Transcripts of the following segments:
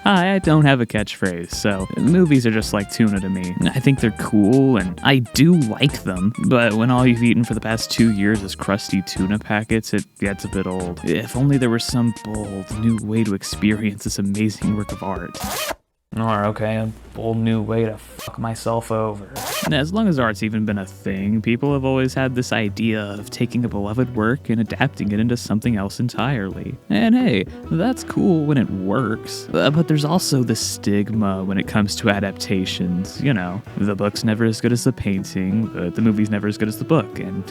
Hi, I don't have a catchphrase, so movies are just like tuna to me. I think they're cool, and I do like them, but when all you've eaten for the past 2 years is crusty tuna packets, it gets a bit old. If only there was some bold, new way to experience this amazing work of art. Or, okay, a bold new way to fuck myself over. As long as art's even been a thing, people have always had this idea of taking a beloved work and adapting it into something else entirely. And hey, that's cool when it works, but there's also the stigma when it comes to adaptations. You know, the book's never as good as the painting, but the movie's never as good as the book, and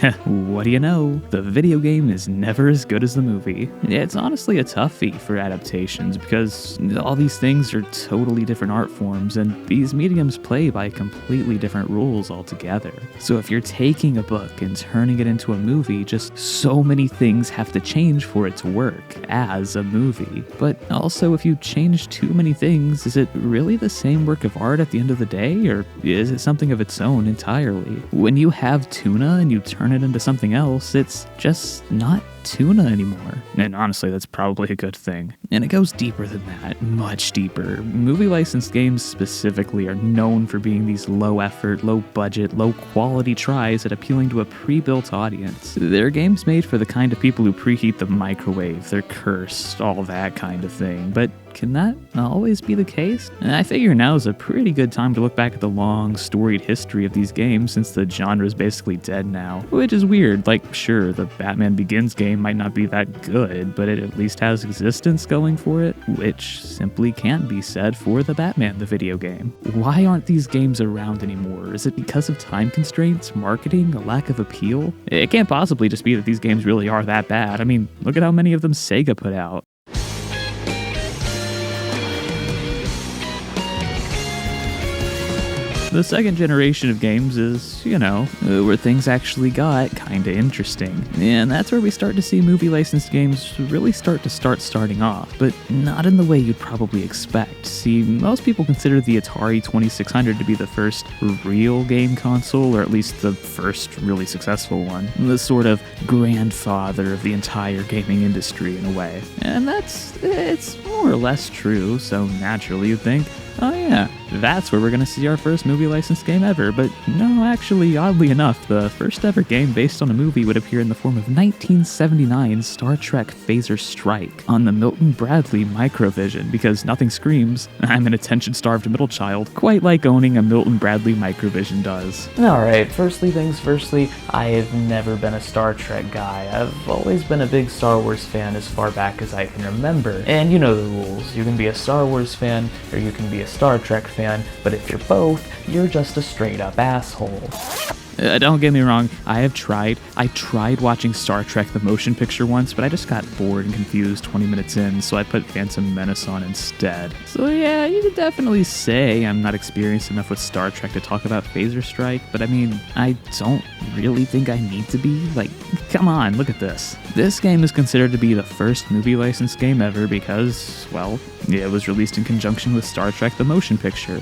what do you know? The video game is never as good as the movie. It's honestly a toughie for adaptations because all these things are totally different art forms, and these mediums play by completely different rules altogether. So if you're taking a book and turning it into a movie, just so many things have to change for it to work as a movie. But also, if you change too many things, is it really the same work of art at the end of the day, or is it something of its own entirely? When you have tuna and you turn it into something else, it's just not tuna anymore. And honestly, that's probably a good thing. And it goes deeper than that, much deeper. Movie licensed games specifically are known for being these low effort, low budget, low quality tries at appealing to a pre-built audience. They're games made for the kind of people who preheat the microwave, they're cursed, all that kind of thing. But can that always be the case? I figure now is a pretty good time to look back at the long, storied history of these games since the genre is basically dead now. Which is weird. Like, sure, the Batman Begins game might not be that good, but it at least has existence going for it, which simply can't be said for the Batman the video game. Why aren't these games around anymore? Is it because of time constraints, marketing, a lack of appeal? It can't possibly just be that these games really are that bad. I mean, look at how many of them Sega put out. The second generation of games is, where things actually got kinda interesting. And that's where we start to see movie licensed games really starting off, but not in the way you'd probably expect. See, most people consider the Atari 2600 to be the first real game console, or at least the first really successful one. The sort of grandfather of the entire gaming industry in a way. And it's more or less true, so naturally you'd think, oh yeah, that's where we're gonna see our first movie licensed game ever. But no, actually, oddly enough, the first ever game based on a movie would appear in the form of 1979's Star Trek Phaser Strike on the Milton Bradley Microvision, because nothing screams, I'm an attention-starved middle child, quite like owning a Milton Bradley Microvision does. Alright, firstly, I have never been a Star Trek guy. I've always been a big Star Wars fan as far back as I can remember. And you know the rules. You can be a Star Wars fan, or you can be a Star Trek fan, but if you're both, you're just a straight-up asshole. Don't get me wrong, I tried watching Star Trek the motion picture once, but I just got bored and confused 20 minutes in, so I put Phantom Menace on instead. So yeah, you could definitely say I'm not experienced enough with Star Trek to talk about Phaser Strike, but I mean, I don't really think I need to be. Like, come on, look at this. This game is considered to be the first movie licensed game ever because, well, it was released in conjunction with Star Trek the motion picture.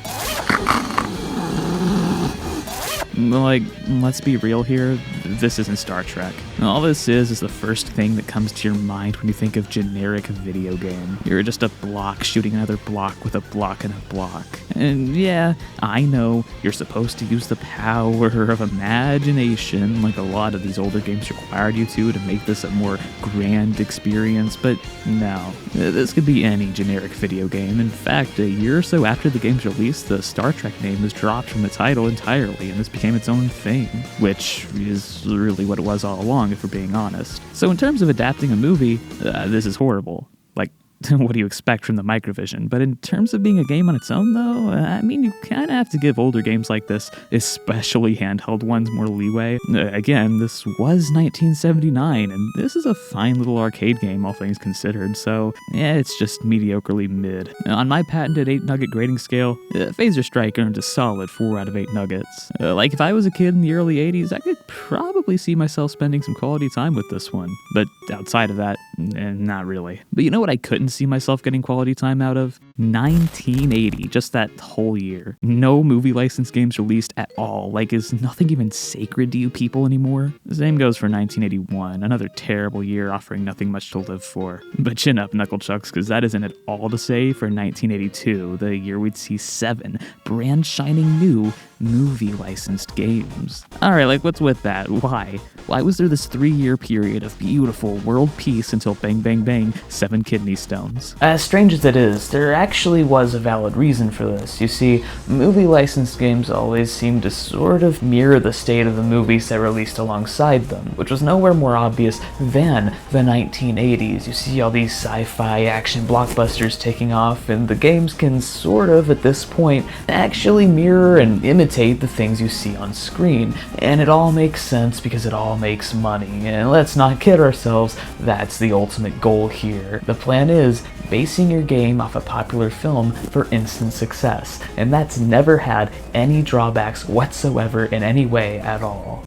Like, let's be real here, this isn't Star Trek. All this is the first thing that comes to your mind when you think of generic video game. You're just a block shooting another block with a block and a block. And yeah, I know you're supposed to use the power of imagination, like a lot of these older games required you to make this a more grand experience, but no. This could be any generic video game. In fact, a year or so after the game's release, the Star Trek name was dropped from the title entirely, and this became its own thing, which is really what it was all along, if we're being honest. So in terms of adapting a movie, this is horrible. Like, what do you expect from the Microvision? But in terms of being a game on its own, though, I mean, you kind of have to give older games like this, especially handheld ones, more leeway. Again, this was 1979, and this is a fine little arcade game, all things considered, so yeah, it's just mediocrely mid. On my patented 8-nugget grading scale, Phaser Strike earned a solid 4 out of 8 nuggets. Like, if I was a kid in the early 80s, I could probably see myself spending some quality time with this one, but outside of that, not really. But you know what I couldn't couldn't see myself getting quality time out of? 1980, just that whole year. No movie license games released at all. Like, is nothing even sacred to you people anymore? The same goes for 1981, another terrible year offering nothing much to live for. But chin up, Knucklechucks, because that isn't at all to say for 1982, the year we'd see 7 brand shining new movie licensed games. Alright, like, what's with that? Why? Why was there this 3-year period of beautiful world peace until bang bang bang, 7 kidney stones? As strange as it is, there actually was a valid reason for this. You see, movie licensed games always seemed to sort of mirror the state of the movies that released alongside them, which was nowhere more obvious than the 1980s. You see all these sci-fi action blockbusters taking off, and the games can sort of, at this point, actually mirror and imitate the things you see on screen. And it all makes sense because it all makes money. And let's not kid ourselves, that's the ultimate goal here. The plan is basing your game off a popular film for instant success, and that's never had any drawbacks whatsoever in any way at all.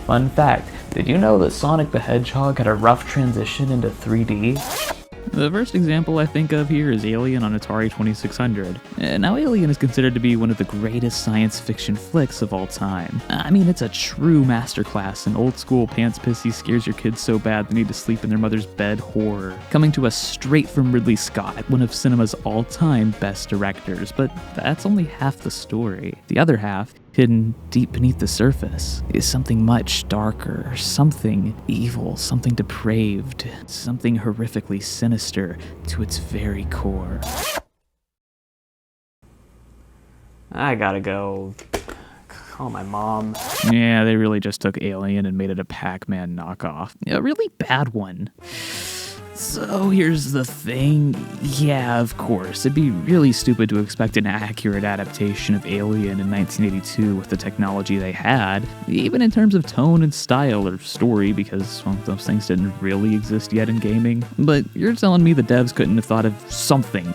Fun fact, did you know that Sonic the Hedgehog had a rough transition into 3D? The first example I think of here is Alien on Atari 2600. Now, Alien is considered to be one of the greatest science fiction flicks of all time. I mean, it's a true masterclass in old-school pants-pissy scares your kids so bad they need to sleep in their mother's bed horror, coming to us straight from Ridley Scott, one of cinema's all-time best directors. But that's only half the story. The other half, hidden deep beneath the surface, is something much darker, something evil, something depraved, something horrifically sinister to its very core. I gotta go call my mom. Yeah, they really just took Alien and made it a Pac-Man knockoff. A really bad one. So here's the thing, yeah, of course, it'd be really stupid to expect an accurate adaptation of Alien in 1982 with the technology they had, even in terms of tone and style or story, because, well, those things didn't really exist yet in gaming. But you're telling me the devs couldn't have thought of something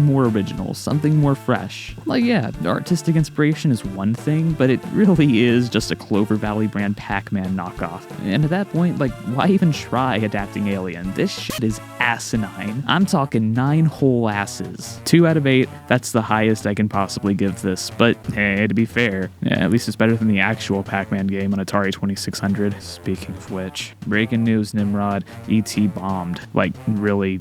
more original, something more fresh. Like, yeah, artistic inspiration is one thing, but it really is just a Clover Valley brand Pac-Man knockoff. And at that point, like, why even try adapting Alien? This shit is asinine. I'm talking 9 whole asses. 2 out of 8, that's the highest I can possibly give this, but hey, to be fair, at least it's better than the actual Pac-Man game on Atari 2600. Speaking of which, breaking news, Nimrod, E.T. bombed. Like, really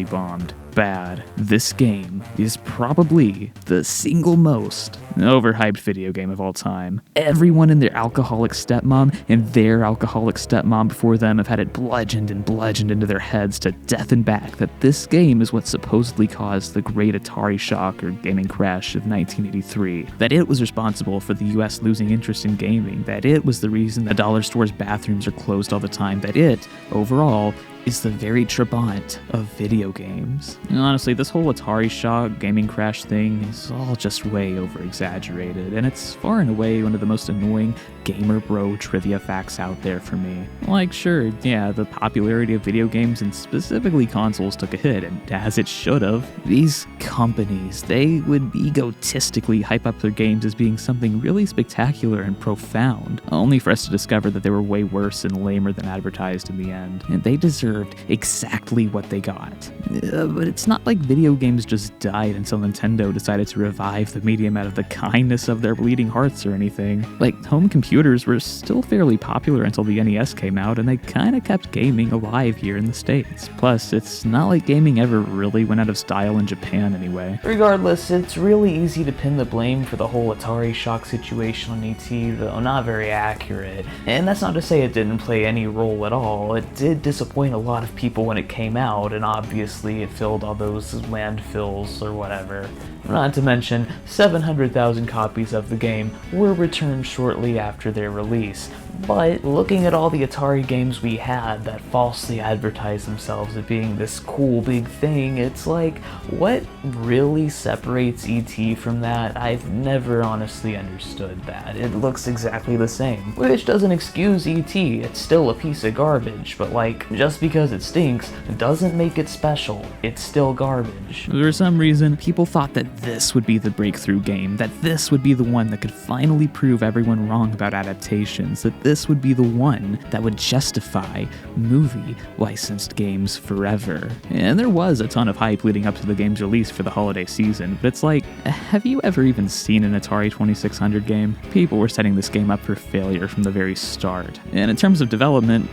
bombed. Bad. This game is probably the single most overhyped video game of all time. Everyone and their alcoholic stepmom and their alcoholic stepmom before them have had it bludgeoned into their heads to death and back that this game is what supposedly caused the great Atari shock or gaming crash of 1983. That it was responsible for the US losing interest in gaming. That it was the reason that dollar stores' bathrooms are closed all the time. That it, overall, is the very Trabant of video games. And honestly, this whole Atari shock gaming crash thing is all just way over-exaggerated, and it's far and away one of the most annoying gamer bro trivia facts out there for me. Like, sure, yeah, the popularity of video games and specifically consoles took a hit, and as it should have. These companies, they would egotistically hype up their games as being something really spectacular and profound, only for us to discover that they were way worse and lamer than advertised in the end. And they deserved exactly what they got. But it's not like video games just died until Nintendo decided to revive the medium out of the kindness of their bleeding hearts or anything. Like, home computers were still fairly popular until the NES came out, and they kinda kept gaming alive here in the States. Plus, it's not like gaming ever really went out of style in Japan anyway. Regardless, it's really easy to pin the blame for the whole Atari shock situation on ET, though not very accurate. And that's not to say it didn't play any role at all. It did disappoint a lot of people when it came out, and obviously it filled all those landfills or whatever. Not to mention, 700,000 copies of the game were returned shortly after their release. But looking at all the Atari games we had that falsely advertised themselves as being this cool big thing, it's like, what really separates ET from that? I've never honestly understood that. It looks exactly the same. Which doesn't excuse ET, it's still a piece of garbage, but like, just because it stinks doesn't make it special. It's still garbage. For some reason, people thought that this would be the breakthrough game, that this would be the one that could finally prove everyone wrong about adaptations, that this would be the one that would justify movie licensed games forever. And there was a ton of hype leading up to the game's release for the holiday season, but it's like, have you ever even seen an Atari 2600 game? People were setting this game up for failure from the very start. And in terms of development,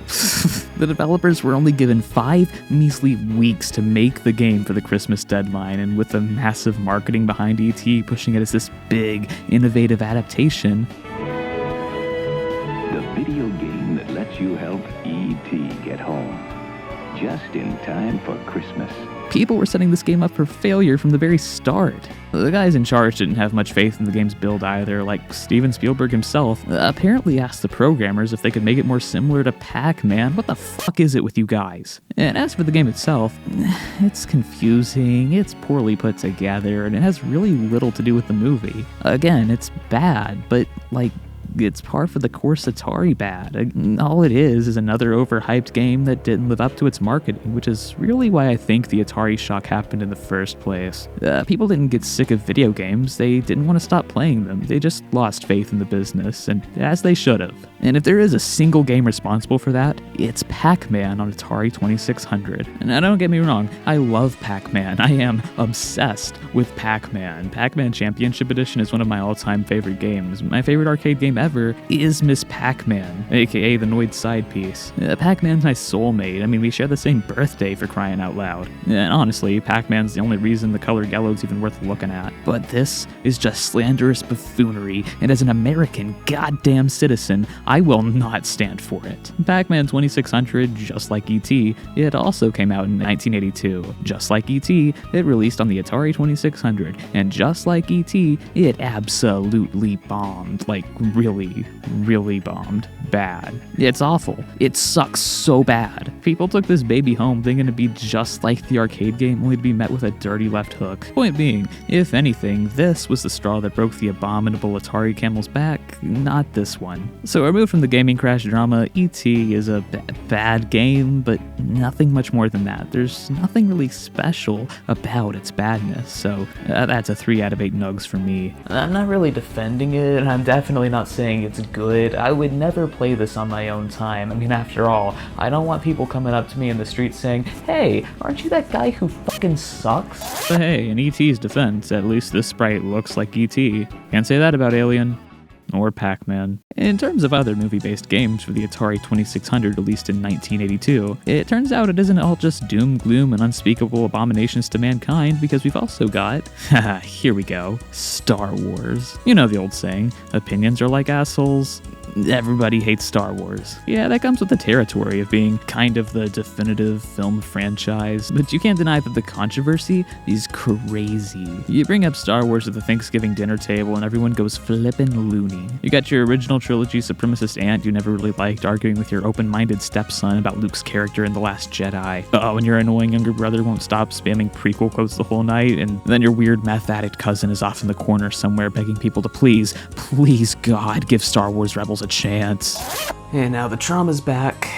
the developers were only given 5 measly weeks to make the game for the Christmas deadline, and with the massive marketing behind E.T. pushing it as this big, innovative adaptation. The video game that lets you help E.T. get home, just in time for Christmas. People were setting this game up for failure from the very start. The guys in charge didn't have much faith in the game's build either, like Steven Spielberg himself apparently asked the programmers if they could make it more similar to Pac-Man. What the fuck is it with you guys? And as for the game itself, it's confusing, it's poorly put together, and it has really little to do with the movie. Again, it's bad, but it's par for the course Atari bad. All it is another overhyped game that didn't live up to its marketing, which is really why I think the Atari shock happened in the first place. People didn't get sick of video games, they didn't want to stop playing them, they just lost faith in the business, and as they should have. And if there is a single game responsible for that, it's Pac-Man on Atari 2600. And now don't get me wrong, I love Pac-Man. I am obsessed with Pac-Man. Pac-Man Championship Edition is one of my all-time favorite games. My favorite arcade game ever is Miss Pac-Man, aka the Noid side piece. Pac-Man's my soulmate. I mean, we share the same birthday, for crying out loud. And honestly, Pac-Man's the only reason the color yellow's even worth looking at. But this is just slanderous buffoonery, and as an American goddamn citizen, I will not stand for it. Pac-Man 2600, just like E.T., it also came out in 1982. Just like E.T., it released on the Atari 2600, and just like E.T., it absolutely bombed. Like, really bombed. Bad. It's awful. It sucks so bad. People took this baby home thinking it'd be just like the arcade game, only to be met with a dirty left hook. Point being, if anything, this was the straw that broke the abominable Atari camel's back, not this one. So removed from the gaming crash drama, E.T. is a bad game, but nothing much more than that. There's nothing really special about its badness, so that's a 3 out of 8 nugs for me. I'm not really defending it, and I'm definitely not saying it's good. I would never play this on my own time. I mean, after all, I don't want people coming up to me in the street saying, "Hey, aren't you that guy who fucking sucks?" But hey, in E.T.'s defense, at least this sprite looks like E.T. Can't say that about Alien. Or Pac-Man. In terms of other movie-based games for the Atari 2600 released in 1982, it turns out it isn't all just doom, gloom, and unspeakable abominations to mankind, because we've also got, haha, here we go, Star Wars. You know the old saying, opinions are like assholes. Everybody hates Star Wars. Yeah, that comes with the territory of being kind of the definitive film franchise, but you can't deny that the controversy is crazy. You bring up Star Wars at the Thanksgiving dinner table and everyone goes flippin' loony. You got your original trilogy supremacist aunt you never really liked arguing with your open-minded stepson about Luke's character in The Last Jedi. And your annoying younger brother won't stop spamming prequel quotes the whole night, and then your weird meth addict cousin is off in the corner somewhere begging people to please God, give Star Wars Rebels a chance. And now the trauma's back.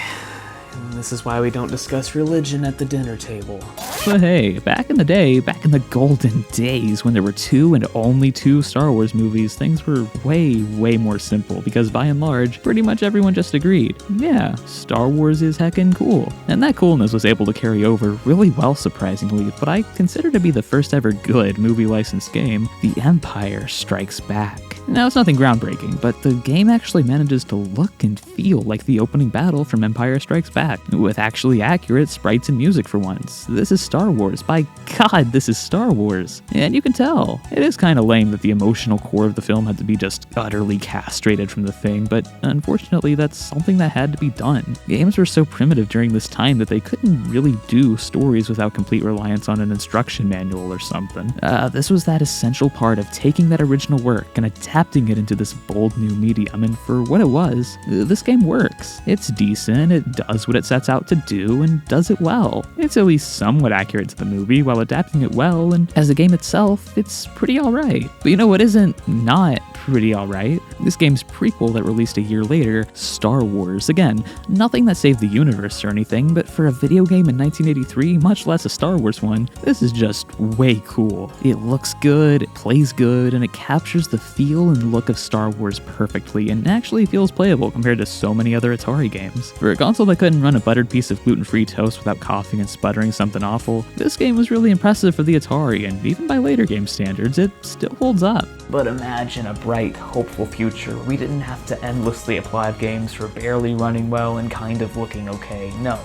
And this is why we don't discuss religion at the dinner table. But hey, back in the day, back in the golden days when there were 2 and only 2 Star Wars movies, things were way more simple, because by and large, pretty much everyone just agreed, yeah, Star Wars is heckin' cool. And that coolness was able to carry over really well, surprisingly, what I consider to be the first ever good movie licensed game, The Empire Strikes Back. Now, it's nothing groundbreaking, but the game actually manages to look and feel like the opening battle from Empire Strikes Back, with actually accurate sprites and music for once. This is Star Wars. By God, this is Star Wars. And you can tell. It is kind of lame that the emotional core of the film had to be just utterly castrated from the thing, but unfortunately that's something that had to be done. Games were so primitive during this time that they couldn't really do stories without complete reliance on an instruction manual or something. This was that essential part of taking that original work and adapting it into this bold new medium, and for what it was, this game works. It's decent, it does what it sets out to do, and does it well. It's at least somewhat accurate to the movie while adapting it well, and as a game itself, it's pretty alright. But you know what isn't not pretty alright. This game's prequel that released a year later, Star Wars. Again, nothing that saved the universe or anything, but for a video game in 1983, much less a Star Wars one, this is just way cool. It looks good, it plays good, and it captures the feel and look of Star Wars perfectly, and actually feels playable compared to so many other Atari games. For a console that couldn't run a buttered piece of gluten-free toast without coughing and sputtering something awful, this game was really impressive for the Atari, and even by later game standards, it still holds up. But imagine a bright, hopeful future where we didn't have to endlessly applaud games for barely running well and kind of looking okay. No,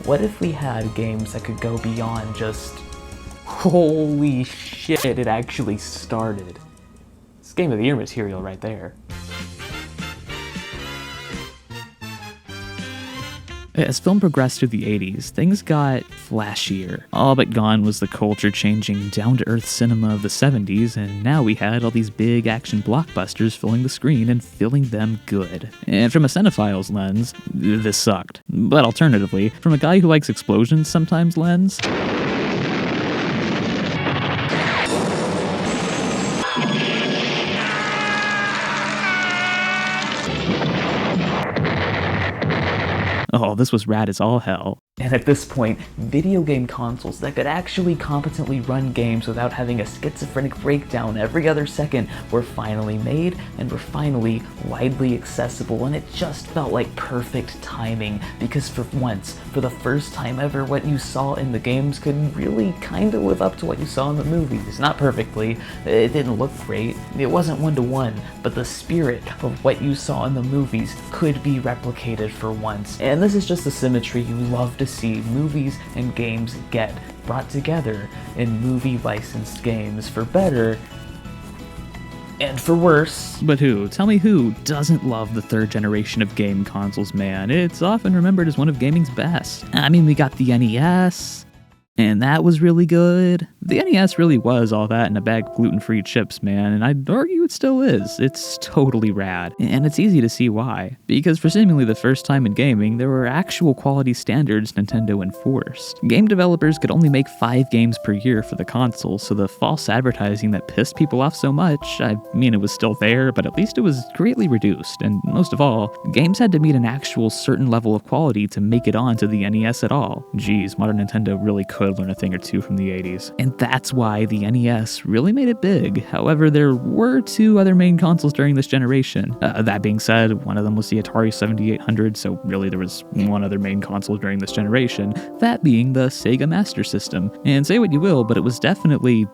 what if we had games that could go beyond just, holy shit, it actually started. It's Game of the Year material right there. As film progressed through the 80s, things got flashier. All but gone was the culture-changing, down-to-earth cinema of the 70s, and now we had all these big action blockbusters filling the screen and filling them good. And from a cinephile's lens, this sucked. But alternatively, from a guy who likes explosions sometimes lens, oh, this was rad as all hell. And at this point, video game consoles that could actually competently run games without having a schizophrenic breakdown every other second were finally made and were finally widely accessible, and it just felt like perfect timing because for once, for the first time ever, what you saw in the games could really kind of live up to what you saw in the movies. Not perfectly, it didn't look great, it wasn't one-to-one, but the spirit of what you saw in the movies could be replicated for once. And this is just the symmetry you love to see movies and games get brought together in movie licensed games, for better and for worse. But who? Tell me who doesn't love the third generation of game consoles, man? It's often remembered as one of gaming's best. I mean, we got the NES, and that was really good. The NES really was all that in a bag of gluten-free chips, man, and I'd argue it still is. It's totally rad, and it's easy to see why. Because for seemingly the first time in gaming, there were actual quality standards Nintendo enforced. Game developers could only make 5 games per year for the console, so the false advertising that pissed people off so much, I mean, it was still there, but at least it was greatly reduced, and most of all, games had to meet an actual certain level of quality to make it onto the NES at all. Geez, modern Nintendo really could learn a thing or two from the 80s. And that's why the NES really made it big. However, there were 2 other main consoles during this generation. That being said, one of them was the Atari 7800, so really there was one other main console during this generation, that being the Sega Master System. And say what you will, but it was definitely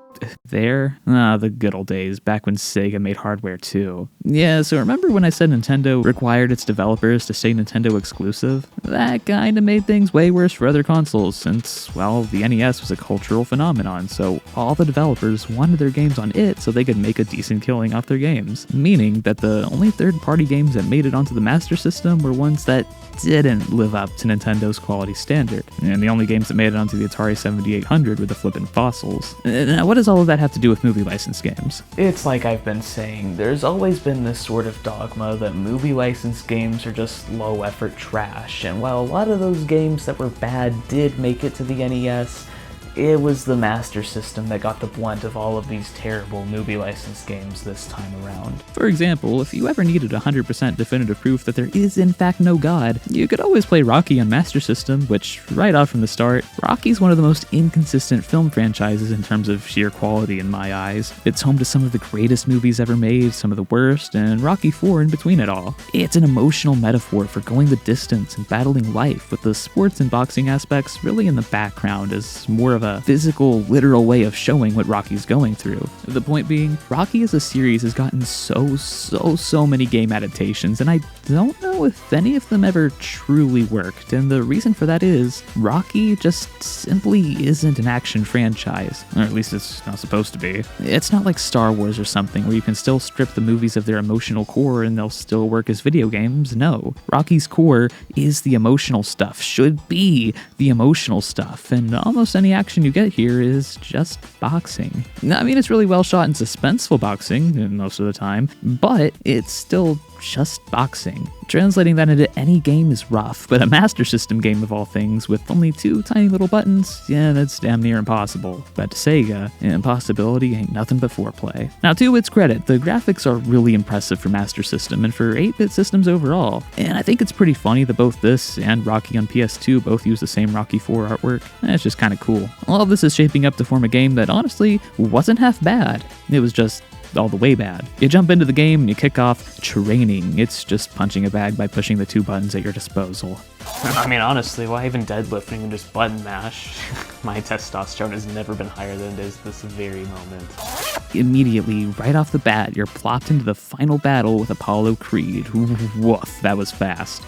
there. The good old days, back when Sega made hardware too. Yeah, so remember when I said Nintendo required its developers to stay Nintendo exclusive? That kinda made things way worse for other consoles, since, well, the NES was a cultural phenomenon, so all the developers wanted their games on it so they could make a decent killing off their games. Meaning that the only third-party games that made it onto the Master System were ones that didn't live up to Nintendo's quality standard. And the only games that made it onto the Atari 7800 were the flippin' fossils. Now, what does all of that have to do with movie licensed games? It's like I've been saying, there's always been this sort of dogma that movie licensed games are just low-effort trash, and while a lot of those games that were bad did make it to the NES, it was the Master System that got the brunt of all of these terrible movie licensed games this time around. For example, if you ever needed 100% definitive proof that there is in fact no God, you could always play Rocky on Master System, which, right off from the start, Rocky's one of the most inconsistent film franchises in terms of sheer quality in my eyes. It's home to some of the greatest movies ever made, some of the worst, and Rocky IV in between it all. It's an emotional metaphor for going the distance and battling life, with the sports and boxing aspects really in the background as more of a physical, literal way of showing what Rocky's going through. The point being, Rocky as a series has gotten so many game adaptations, and I don't know if any of them ever truly worked, and the reason for that is, Rocky just simply isn't an action franchise, or at least it's not supposed to be. It's not like Star Wars or something, where you can still strip the movies of their emotional core and they'll still work as video games. No, Rocky's core is the emotional stuff, should be the emotional stuff, and almost any action action you get here is just boxing. I mean, it's really well shot and suspenseful boxing most of the time, but it's still just boxing. Translating that into any game is rough, but a Master System game of all things with only 2 tiny little buttons, yeah, that's damn near impossible. But to Sega, impossibility ain't nothing but foreplay. Now, to its credit, the graphics are really impressive for Master System and for 8-bit systems overall, and I think it's pretty funny that both this and Rocky on PS2 both use the same Rocky 4 artwork. It's just kinda cool. All of this is shaping up to form a game that honestly wasn't half bad. It was just all the way bad. You jump into the game and you kick off training. It's just punching a bag by pushing the 2 buttons at your disposal. I mean, honestly, why even deadlift when you can just button mash? My testosterone has never been higher than it is this very moment. Immediately, right off the bat, you're plopped into the final battle with Apollo Creed. Woof, that was fast.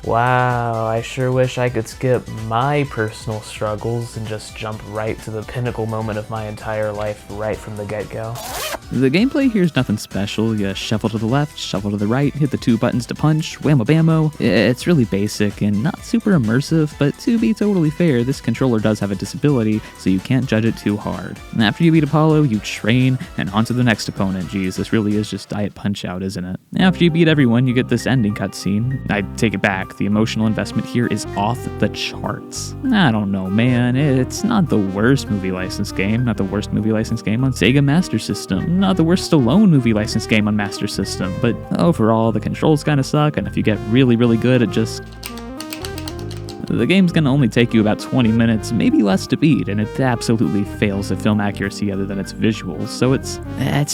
Wow, I sure wish I could skip my personal struggles and just jump right to the pinnacle moment of my entire life right from the get-go. The gameplay here is nothing special. You shuffle to the left, shuffle to the right, hit the 2 buttons to punch, whammo bammo. It's really basic and not super immersive, but to be totally fair, this controller does have a disability, so you can't judge it too hard. And after you beat Apollo, you train, and on to the next opponent. Geez, this really is just Diet Punch-Out, isn't it? After you beat everyone, you get this ending cutscene. I take it back. The emotional investment here is off the charts. I don't know, man. It's not the worst movie license game, not the worst movie license game on Sega Master System, not the worst Stallone movie license game on Master System, but overall, the controls kinda suck, and if you get really, really good at just... The game's gonna only take you about 20 minutes, maybe less to beat, and it absolutely fails at film accuracy other than its visuals, so it's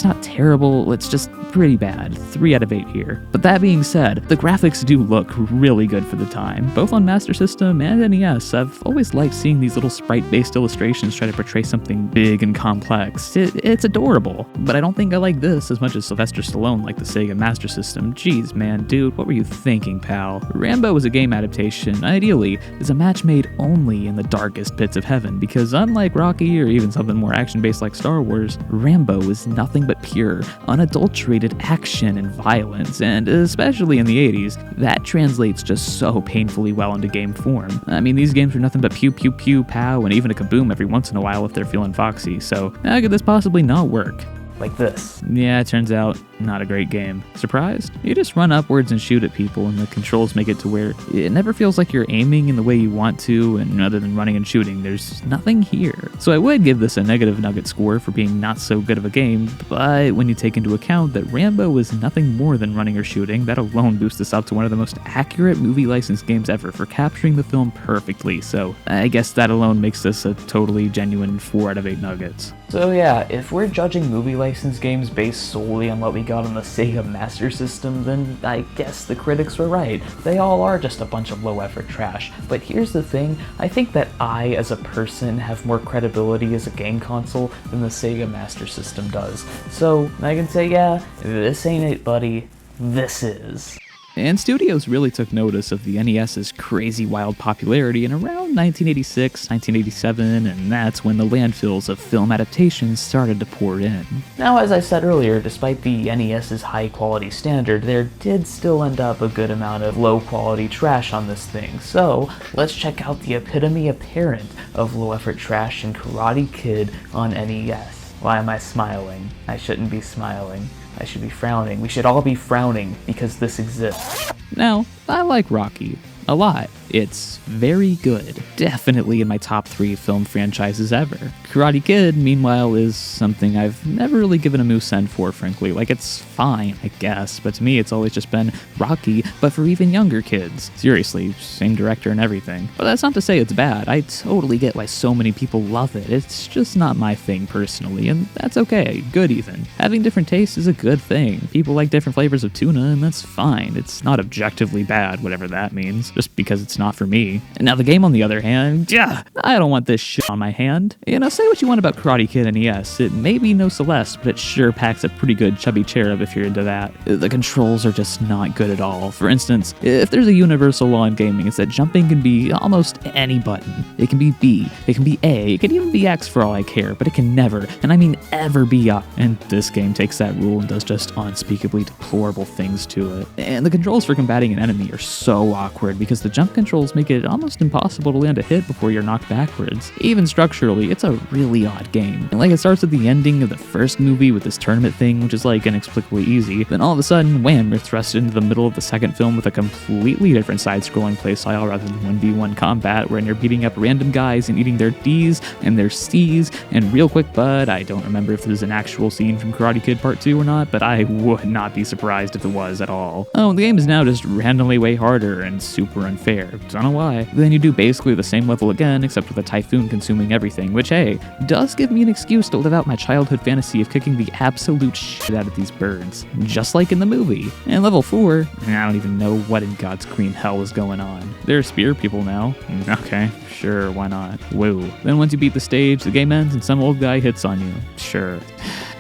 not terrible, it's just pretty bad. 3 out of 8 here. But that being said, the graphics do look really good for the time, both on Master System and NES. I've always liked seeing these little sprite-based illustrations try to portray something big and complex. It's adorable, but I don't think I like this as much as Sylvester Stallone like the Sega Master System. Jeez, man, dude, what were you thinking, pal? Rambo is a game adaptation, ideally, is a match made only in the darkest pits of heaven, because unlike Rocky or even something more action-based like Star Wars, Rambo is nothing but pure, unadulterated action and violence, and especially in the 80s, that translates just so painfully well into game form. I mean, these games are nothing but pew pew pew pow and even a kaboom every once in a while if they're feeling foxy, so how could this possibly not work? Like this. Yeah, it turns out, not a great game. Surprised? You just run upwards and shoot at people, and the controls make it to where it never feels like you're aiming in the way you want to, and other than running and shooting, there's nothing here. So I would give this a negative nugget score for being not so good of a game, but when you take into account that Rambo was nothing more than running or shooting, that alone boosts this up to one of the most accurate movie licensed games ever for capturing the film perfectly, so I guess that alone makes this a totally genuine 4 out of 8 nuggets. So yeah, if we're judging movie license games based solely on what we got on the Sega Master System, then I guess the critics were right. They all are just a bunch of low-effort trash. But here's the thing, I think that I, as a person, have more credibility as a game console than the Sega Master System does. So I can say, yeah, this ain't it, buddy. This is. And studios really took notice of the NES's crazy wild popularity in around 1986, 1987, and that's when the landfills of film adaptations started to pour in. Now, as I said earlier, despite the NES's high-quality standard, there did still end up a good amount of low-quality trash on this thing, so let's check out the epitome apparent of low-effort trash in Karate Kid on NES. Why am I smiling? I shouldn't be smiling. I should be frowning. We should all be frowning because this exists. Now, I like Rocky a lot. It's very good. Definitely in my top 3 film franchises ever. Karate Kid, meanwhile, is something I've never really given a moose end for, frankly. Like, it's fine, I guess, but to me it's always just been Rocky, but for even younger kids. Seriously, same director and everything. But that's not to say it's bad. I totally get why so many people love it. It's just not my thing personally, and that's okay. Good even. Having different tastes is a good thing. People like different flavors of tuna, and that's fine. It's not objectively bad, whatever that means, just because it's not for me. And now the game, on the other hand, I don't want this shit on my hand. You know, say what you want about Karate Kid NES. It may be no Celeste, but it sure packs a pretty good chubby cherub if you're into that. The controls are just not good at all. For instance, if there's a universal law in gaming, it's that jumping can be almost any button. It can be B, it can be A, it can even be X for all I care, but it can never, and I mean ever, be up. And this game takes that rule and does just unspeakably deplorable things to it. And the controls for combating an enemy are so awkward because because the jump controls make it almost impossible to land a hit before you're knocked backwards. Even structurally, it's a really odd game. And like, it starts at the ending of the first movie with this tournament thing, which is like inexplicably easy, then all of a sudden, wham, you're thrust into the middle of the second film with a completely different side-scrolling playstyle rather than 1v1 combat, wherein you're beating up random guys and eating their D's and their C's. And real quick, bud, I don't remember if this is an actual scene from Karate Kid Part 2 or not, but I would not be surprised if it was at all. Oh, the game is now just randomly way harder and super unfair. Don't know why. Then you do basically the same level again, except with a typhoon consuming everything, which, hey, does give me an excuse to live out my childhood fantasy of kicking the absolute shit out of these birds, just like in the movie. And level 4, I don't even know what in God's green hell is going on. There are spear people now. Okay, sure, why not? Whoa. Then once you beat the stage, the game ends and some old guy hits on you. Sure,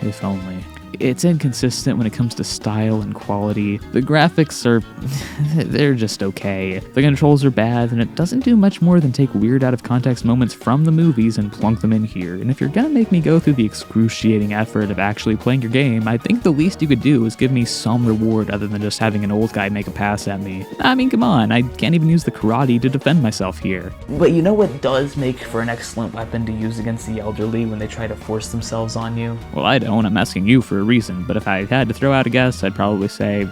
if only. It's inconsistent when it comes to style and quality. The graphics are... they're just okay. The controls are bad, and it doesn't do much more than take weird out-of-context moments from the movies and plunk them in here. And if you're gonna make me go through the excruciating effort of actually playing your game, I think the least you could do is give me some reward other than just having an old guy make a pass at me. I mean, come on, I can't even use the karate to defend myself here. But you know what does make for an excellent weapon to use against the elderly when they try to force themselves on you? Well, I don't. I'm asking you for a reason, but if I had to throw out a guess, I'd probably say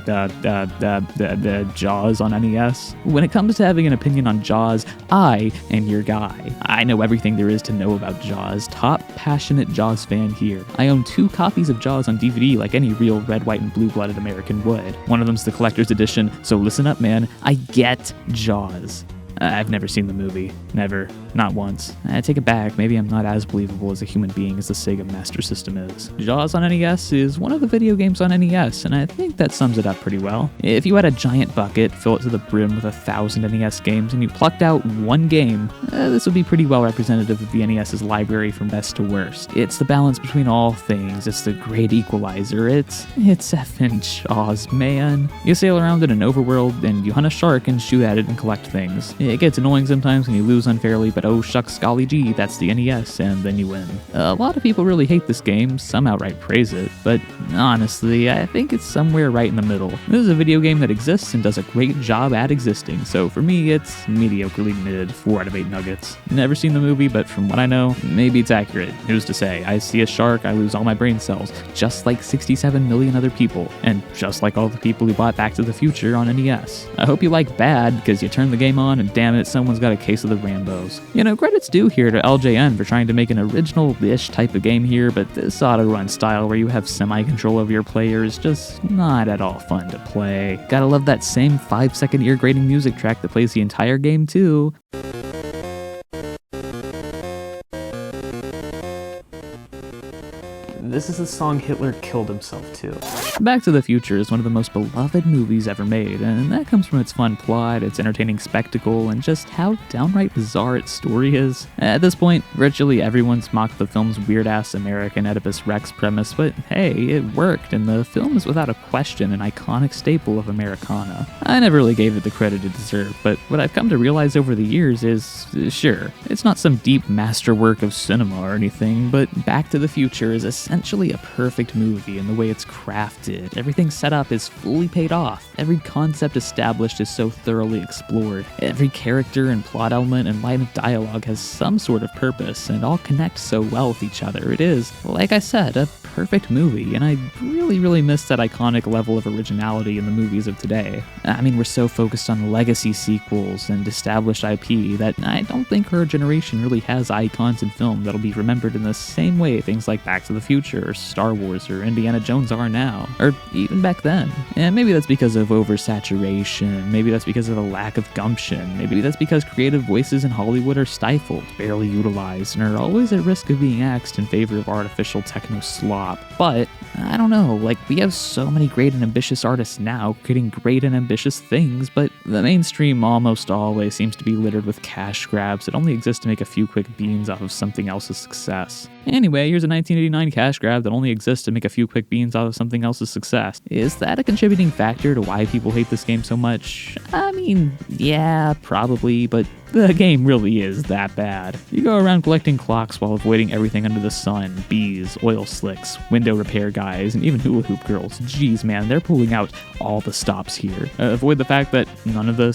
Jaws on NES. When it comes to having an opinion on Jaws, I am your guy. I know everything there is to know about Jaws. Top passionate Jaws fan here. I own 2 copies of Jaws on DVD like any real red, white, and blue-blooded American would. One of them's the collector's edition, so listen up, man. I get Jaws. I've never seen the movie. Never. Not once. I take it back, maybe I'm not as believable as a human being as the Sega Master System is. Jaws on NES is one of the video games on NES, and I think that sums it up pretty well. If you had a giant bucket, fill it to the brim with 1,000 NES games, and you plucked out one game, this would be pretty well representative of the NES's library from best to worst. It's the balance between all things. It's the great equalizer. It's effing Jaws, man. You sail around in an overworld, and you hunt a shark and shoot at it and collect things. It gets annoying sometimes when you lose unfairly, but oh shucks golly gee, that's the NES, and then you win. A lot of people really hate this game, some outright praise it, but honestly, I think it's somewhere right in the middle. This is a video game that exists and does a great job at existing, so for me, it's mediocrely mid, 4 out of 8 nuggets. Never seen the movie, but from what I know, maybe it's accurate. Who's to say? I see a shark, I lose all my brain cells, just like 67 million other people, and just like all the people who bought Back to the Future on NES. I hope you like bad, because you turn the game on and damn it, someone's got a case of the Rambos. You know, credit's due here to LJN for trying to make an original-ish type of game here, but this auto-run style where you have semi-control over your player is just not at all fun to play. Gotta love that same 5-second ear-grating music track that plays the entire game too. This is the song Hitler killed himself to. Back to the Future is one of the most beloved movies ever made, and that comes from its fun plot, its entertaining spectacle, and just how downright bizarre its story is. At this point, virtually everyone's mocked the film's weird-ass American Oedipus Rex premise, but hey, it worked, and the film is without a question an iconic staple of Americana. I never really gave it the credit it deserved, but what I've come to realize over the years is, sure, it's not some deep masterwork of cinema or anything, but Back to the Future is essentially a perfect movie in the way it's crafted. Everything set up is fully paid off. Every concept established is so thoroughly explored. Every character and plot element and line of dialogue has some sort of purpose, and all connect so well with each other. It is, like I said, a perfect movie, and I really miss that iconic level of originality in the movies of today. I mean, we're so focused on legacy sequels and established IP that I don't think our generation really has icons in film that'll be remembered in the same way things like Back to the Future or Star Wars or Indiana Jones are now, or even back then. And maybe that's because of oversaturation, maybe that's because of a lack of gumption, maybe that's because creative voices in Hollywood are stifled, barely utilized, and are always at risk of being axed in favor of artificial techno slop. But, I don't know, like, we have so many great and ambitious artists now creating great and ambitious things, but the mainstream almost always seems to be littered with cash grabs that only exist to make a few quick beans off of something else's success. Anyway, here's a 1989 cash grab that only exists to make a few quick beans out of something else's success. Is that a contributing factor to why people hate this game so much? I mean, yeah, probably, but the game really is that bad. You go around collecting clocks while avoiding everything under the sun, bees, oil slicks, window repair guys, guys, and even hula hoop girls. Jeez, man, they're pulling out all the stops here. Avoid the fact that none of the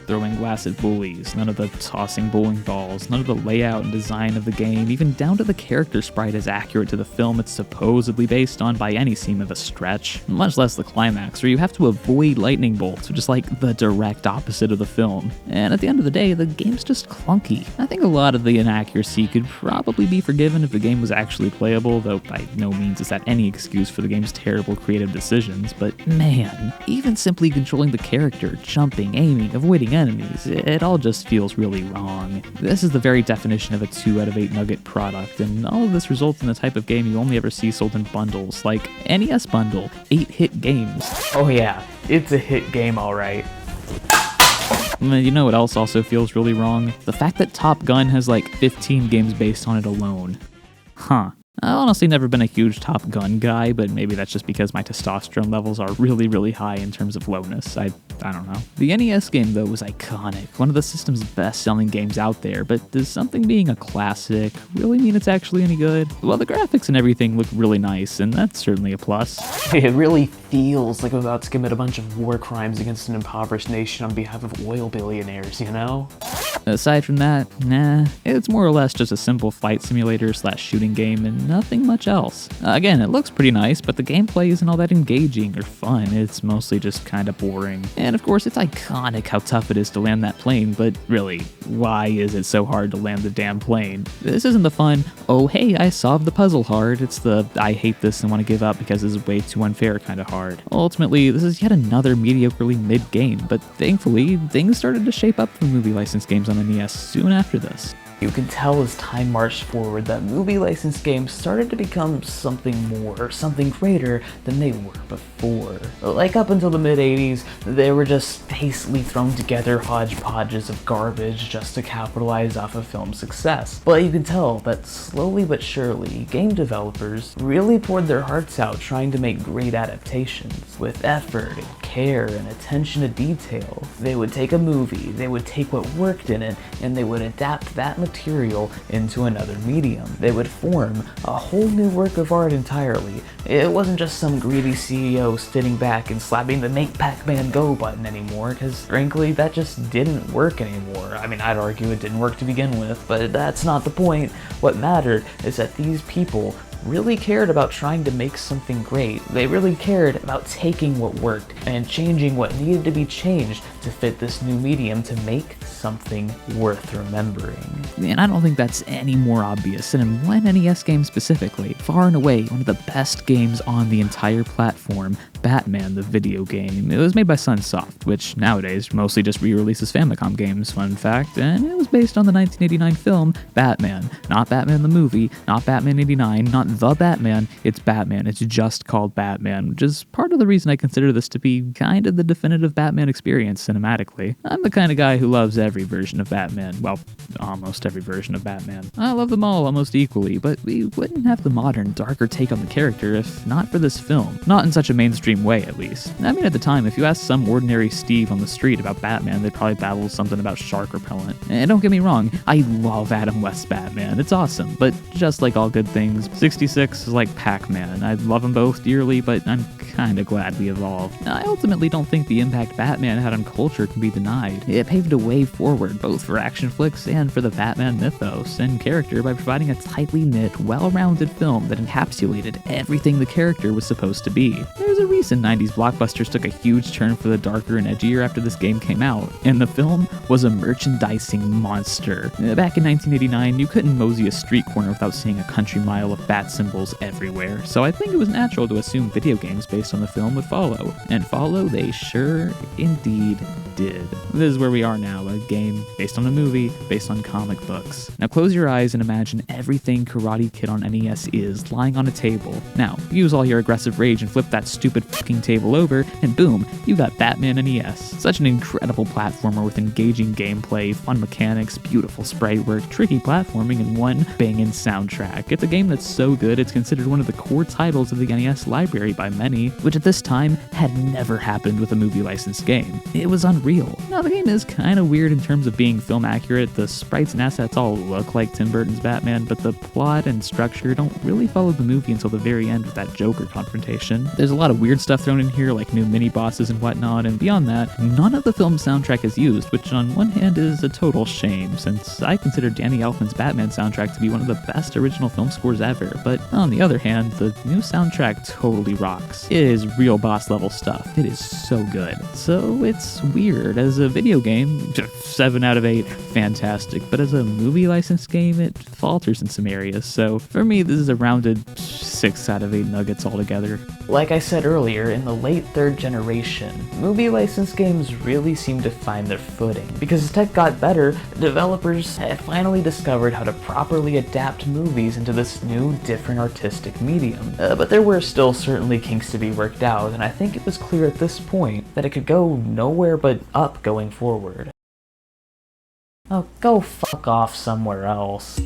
throwing glass at bullies, none of the tossing bowling balls, none of the layout and design of the game, even down to the character sprite is accurate to the film it's supposedly based on by any seam of a stretch, much less the climax, where you have to avoid lightning bolts, which is like the direct opposite of the film. And at the end of the day, the game's just clunky. I think a lot of the inaccuracy could probably be forgiven if the game was actually playable, though by no means is that any excuse for the game's terrible creative decisions, but man, even simply controlling the character, jumping, aiming, avoiding enemies, it all just feels really wrong. This is the very definition of a 2 out of 8 nugget product, and all of this results in the type of game you only ever see sold in bundles, like NES Bundle, 8 hit games. Oh yeah, it's a hit game alright. You know what else also feels really wrong? The fact that Top Gun has like 15 games based on it alone. Huh. I've honestly never been a huge Top Gun guy, but maybe that's just because my testosterone levels are really, really high in terms of lowness. I don't know. The NES game, though, was iconic. One of the system's best-selling games out there, but does something being a classic really mean it's actually any good? Well, the graphics and everything look really nice, and that's certainly a plus. It really feels like I'm about to commit a bunch of war crimes against an impoverished nation on behalf of oil billionaires, you know? Aside from that, nah, it's more or less just a simple fight simulator / shooting game and nothing much else. Again, it looks pretty nice, but the gameplay isn't all that engaging or fun. It's mostly just kinda boring. And of course, it's iconic how tough it is to land that plane, but really, why is it so hard to land the damn plane? This isn't the fun, oh hey, I solved the puzzle hard. It's the, I hate this and want to give up because this is way too unfair kinda hard. Ultimately, this is yet another mediocrely mid game, but thankfully, things started to shape up for movie licensed games on the NES soon after this. You can tell as time marched forward that movie licensed games started to become something more, something greater than they were before. Like up until the mid-80s, they were just hastily thrown together hodgepodges of garbage just to capitalize off of film success. But you can tell that slowly but surely, game developers really poured their hearts out trying to make great adaptations. With effort and care and attention to detail, they would take a movie, they would take what worked in it, and they would adapt that material into another medium. They would form a whole new work of art entirely. It wasn't just some greedy CEO sitting back and slapping the Make Pac-Man Go button anymore, because frankly that just didn't work anymore. I mean, I'd argue it didn't work to begin with, but that's not the point. What mattered is that these people really cared about trying to make something great. They really cared about taking what worked and changing what needed to be changed to fit this new medium to make something worth remembering. And I don't think that's any more obvious than in one NES game specifically. Far and away, one of the best games on the entire platform, Batman the video game. It was made by Sunsoft, which nowadays mostly just re-releases Famicom games, fun fact, and it was based on the 1989 film Batman. Not Batman the movie, not Batman 89, not The Batman, it's Batman. It's just called Batman, which is part of the reason I consider this to be kind of the definitive Batman experience cinematically. I'm the kind of guy who loves every version of Batman. Well, almost every version of Batman. I love them all almost equally, but we wouldn't have the modern, darker take on the character if not for this film. Not in such a mainstream way, at least. I mean, at the time, if you asked some ordinary Steve on the street about Batman, they'd probably babble something about shark repellent. And don't get me wrong, I love Adam West's Batman. It's awesome, but just like all good things, 66 is like Pac-Man. I love them both dearly, but I'm kinda glad we evolved. I ultimately don't think the impact Batman had on culture can be denied. It paved a way forward, both for action flicks and for the Batman mythos and character by providing a tightly knit, well-rounded film that encapsulated everything the character was supposed to be. There's a reason 90s blockbusters took a huge turn for the darker and edgier after this game came out, and the film was a merchandising monster. Back in 1989, you couldn't mosey a street corner without seeing a country mile of bat symbols everywhere, so I think it was natural to assume video games based on the film would follow. And follow they sure indeed did. This is where we are now, a game based on a movie, based on comic books. Now close your eyes and imagine everything Karate Kid on NES is lying on a table. Now, use all your aggressive rage and flip that stupid fucking table over, and boom, you got Batman NES. Such an incredible platformer with engaging gameplay, fun mechanics, beautiful sprite work, tricky platforming, and one bangin' soundtrack. It's a game that's so good it's considered one of the core titles of the NES library by many, which at this time had never happened with a movie licensed game. It was unreal. Now Now, the game is kind of weird in terms of being film accurate. The sprites and assets all look like Tim Burton's Batman, but the plot and structure don't really follow the movie until the very end with that Joker confrontation. There's a lot of weird stuff thrown in here, like new mini-bosses and whatnot, and beyond that, none of the film's soundtrack is used, which on one hand is a total shame, since I consider Danny Elfman's Batman soundtrack to be one of the best original film scores ever, but on the other hand, the new soundtrack totally rocks. It is real boss level stuff. It is so good. So it's weird. As a video game, 7 out of 8, fantastic, but as a movie licensed game, it falters in some areas, so for me this is a rounded 6 out of 8 nuggets altogether. Like I said earlier, in the late third generation, movie licensed games really seemed to find their footing. Because as tech got better, developers had finally discovered how to properly adapt movies into this new, different artistic medium. But there were still certainly kinks to be worked out, and I think it was clear at this point that it could go nowhere but up going forward. Oh, go fuck off somewhere else.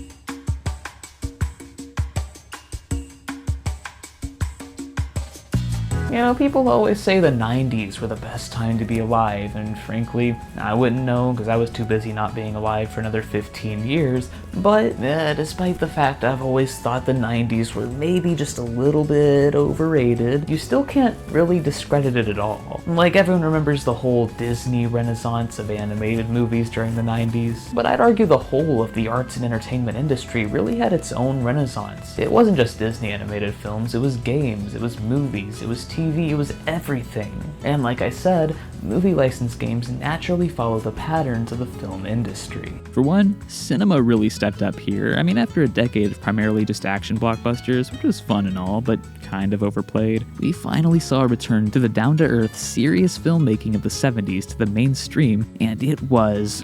You know, people always say the 90s were the best time to be alive, and frankly, I wouldn't know because I was too busy not being alive for another 15 years, but despite the fact I've always thought the 90s were maybe just a little bit overrated, you still can't really discredit it at all. Like, everyone remembers the whole Disney renaissance of animated movies during the 90s, but I'd argue the whole of the arts and entertainment industry really had its own renaissance. It wasn't just Disney animated films, it was games, it was movies, it was TV, it was everything. And like I said, movie licensed games naturally follow the patterns of the film industry. For one, cinema really stepped up here. I mean, after a decade of primarily just action blockbusters, which was fun and all, but kind of overplayed, we finally saw a return to the down-to-earth, serious filmmaking of the 70s to the mainstream, and it was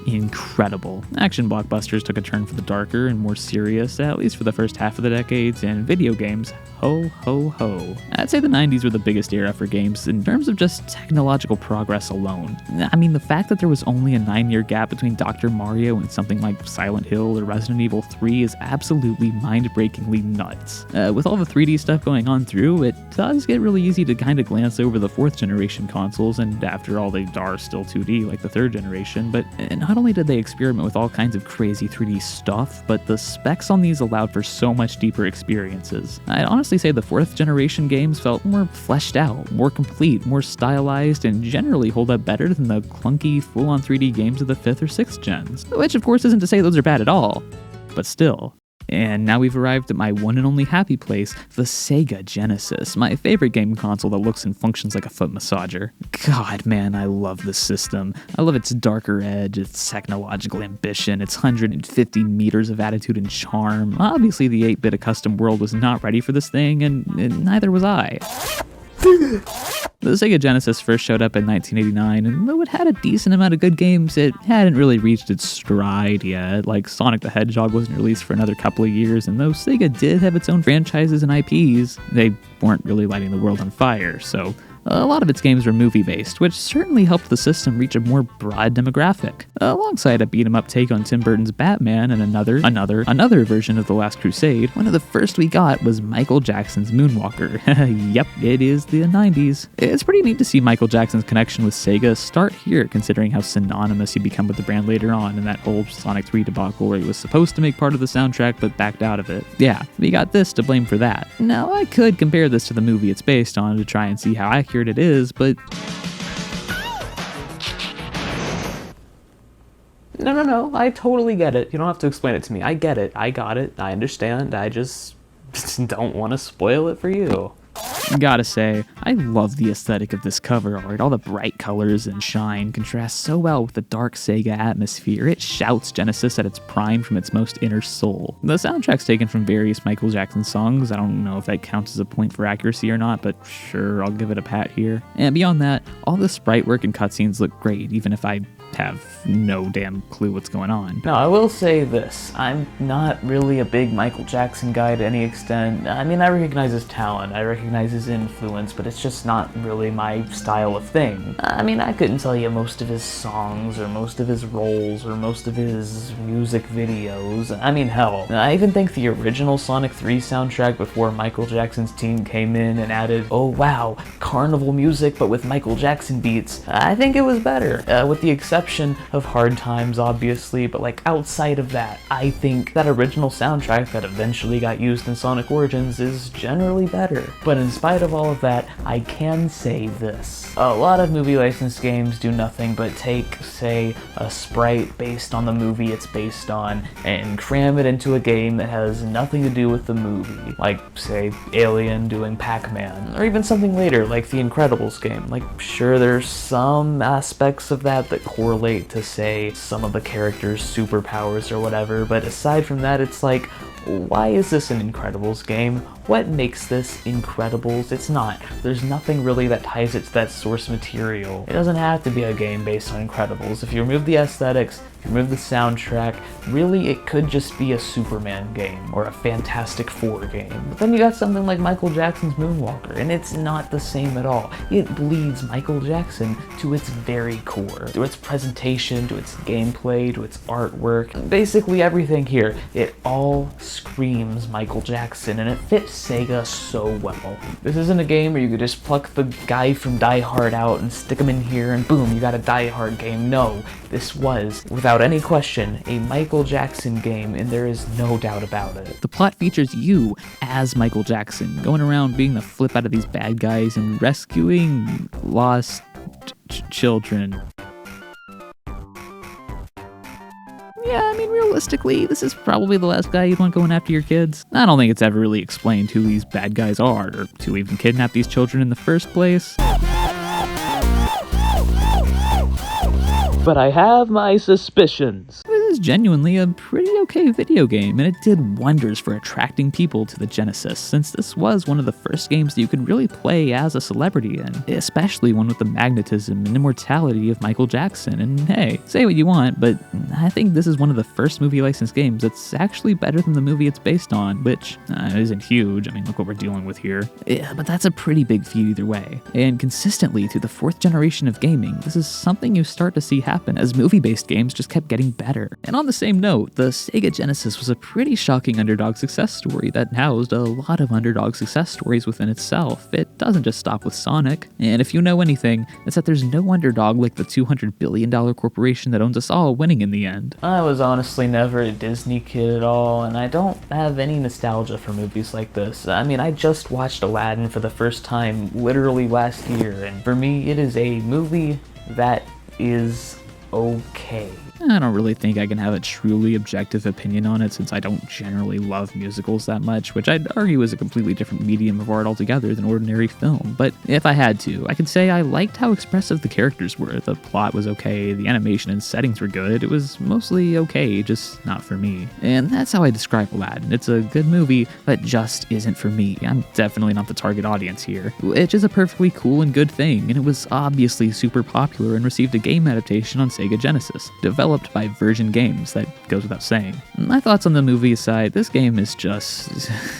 incredible. Action blockbusters took a turn for the darker and more serious, at least for the first half of the decades, and video games, ho ho ho. I'd say the 90s were the biggest era for games in terms of just technological progress alone. I mean, the fact that there was only a 9-year gap between Dr. Mario and something like Silent Hill or Resident Evil 3 is absolutely mind-breakingly nuts. With all the 3D stuff going on through, it does get really easy to kind of glance over the 4th generation consoles, and after all, they are still 2D like the 3rd generation, but not only did they experiment with all kinds of crazy 3D stuff, but the specs on these allowed for so much deeper experiences. I'd honestly say the 4th generation games felt more fleshed out, more complete, more stylized, and generally hold up better than the clunky, full-on 3D games of the 5th or 6th gens. Which, of course, isn't to say those are bad at all, but still. And now we've arrived at my one and only happy place, the Sega Genesis, my favorite game console that looks and functions like a foot massager. God, man, I love this system. I love its darker edge, its technological ambition, its 150 meters of attitude and charm. Obviously, the 8-bit custom world was not ready for this thing, and neither was I. The Sega Genesis first showed up in 1989, and though it had a decent amount of good games, it hadn't really reached its stride yet. Like, Sonic the Hedgehog wasn't released for another couple of years, and though Sega did have its own franchises and IPs, they weren't really lighting the world on fire, so a lot of its games were movie-based, which certainly helped the system reach a more broad demographic. Alongside a beat-em-up take on Tim Burton's Batman and another version of The Last Crusade, one of the first we got was Michael Jackson's Moonwalker. Yep, it is the 90s. It's pretty neat to see Michael Jackson's connection with Sega start here, considering how synonymous he became with the brand later on in that whole Sonic 3 debacle where he was supposed to make part of the soundtrack but backed out of it. Yeah, we got this to blame for that. Now, I could compare this to the movie it's based on to try and see how accurate it is, but No, I totally get it. You don't have to explain it to me. I get it. I got it. I understand. I just don't want to spoil it for you. Gotta say, I love the aesthetic of this cover art. All the bright colors and shine contrast so well with the dark Sega atmosphere. It shouts Genesis at its prime from its most inner soul. The soundtrack's taken from various Michael Jackson songs. I don't know if that counts as a point for accuracy or not, but sure, I'll give it a pat here. And beyond that, all the sprite work and cutscenes look great, even if I have no damn clue what's going on. Now, I will say this. I'm not really a big Michael Jackson guy to any extent. I mean, I recognize his talent, I recognize his influence, but it's just not really my style of thing. I mean, I couldn't tell you most of his songs, or most of his roles, or most of his music videos. I mean, hell, I even think the original Sonic 3 soundtrack before Michael Jackson's team came in and added, oh wow, carnival music but with Michael Jackson beats, I think it was better. With the exception of Hard Times, obviously, but like outside of that, I think that original soundtrack that eventually got used in Sonic Origins is generally better. But in spite of all of that, I can say this. A lot of movie licensed games do nothing but take, say, a sprite based on the movie it's based on and cram it into a game that has nothing to do with the movie. Like, say, Alien doing Pac-Man, or even something later like the Incredibles game. Like, sure, there's some aspects of that correlate to, say, some of the characters' superpowers or whatever, but aside from that, it's like, why is this an Incredibles game? What makes this Incredibles? It's not. There's nothing really that ties it to that source material. It doesn't have to be a game based on Incredibles. If you remove the aesthetics, if you remove the soundtrack, really it could just be a Superman game or a Fantastic Four game. But then you got something like Michael Jackson's Moonwalker, and it's not the same at all. It bleeds Michael Jackson to its very core. To its presentation, to its gameplay, to its artwork, basically everything here. It all screams Michael Jackson, and it fits Sega so well. This isn't a game where you could just pluck the guy from Die Hard out and stick him in here and boom, you got a Die Hard game. No, this was, without any question, a Michael Jackson game, and there is no doubt about it. The plot features you as Michael Jackson, going around being the flip out of these bad guys and rescuing lost children. Yeah, I mean, realistically, this is probably the last guy you'd want going after your kids. I don't think it's ever really explained who these bad guys are, or who even kidnapped these children in the first place. But I have my suspicions. This is genuinely a pretty okay video game, and it did wonders for attracting people to the Genesis, since this was one of the first games that you could really play as a celebrity in, especially one with the magnetism and immortality of Michael Jackson. And hey, say what you want, but I think this is one of the first movie licensed games that's actually better than the movie it's based on, which isn't huge. I mean, look what we're dealing with here. Yeah, but that's a pretty big feat either way. And consistently through the fourth generation of gaming, this is something you start to see happen as movie-based games just kept getting better. And on the same note, the Sega Genesis was a pretty shocking underdog success story that housed a lot of underdog success stories within itself. It doesn't just stop with Sonic. And if you know anything, it's that there's no underdog like the $200 billion corporation that owns us all winning in the end. I was honestly never a Disney kid at all, and I don't have any nostalgia for movies like this. I mean, I just watched Aladdin for the first time literally last year, and for me, it is a movie that is okay. I don't really think I can have a truly objective opinion on it, since I don't generally love musicals that much, which I'd argue is a completely different medium of art altogether than ordinary film. But if I had to, I could say I liked how expressive the characters were. The plot was okay, the animation and settings were good, it was mostly okay, just not for me. And that's how I describe Aladdin. It's a good movie, but just isn't for me. I'm definitely not the target audience here, which is a perfectly cool and good thing, and it was obviously super popular and received a game adaptation on Sega Genesis, developed by Virgin Games, that goes without saying. My thoughts on the movie aside, this game is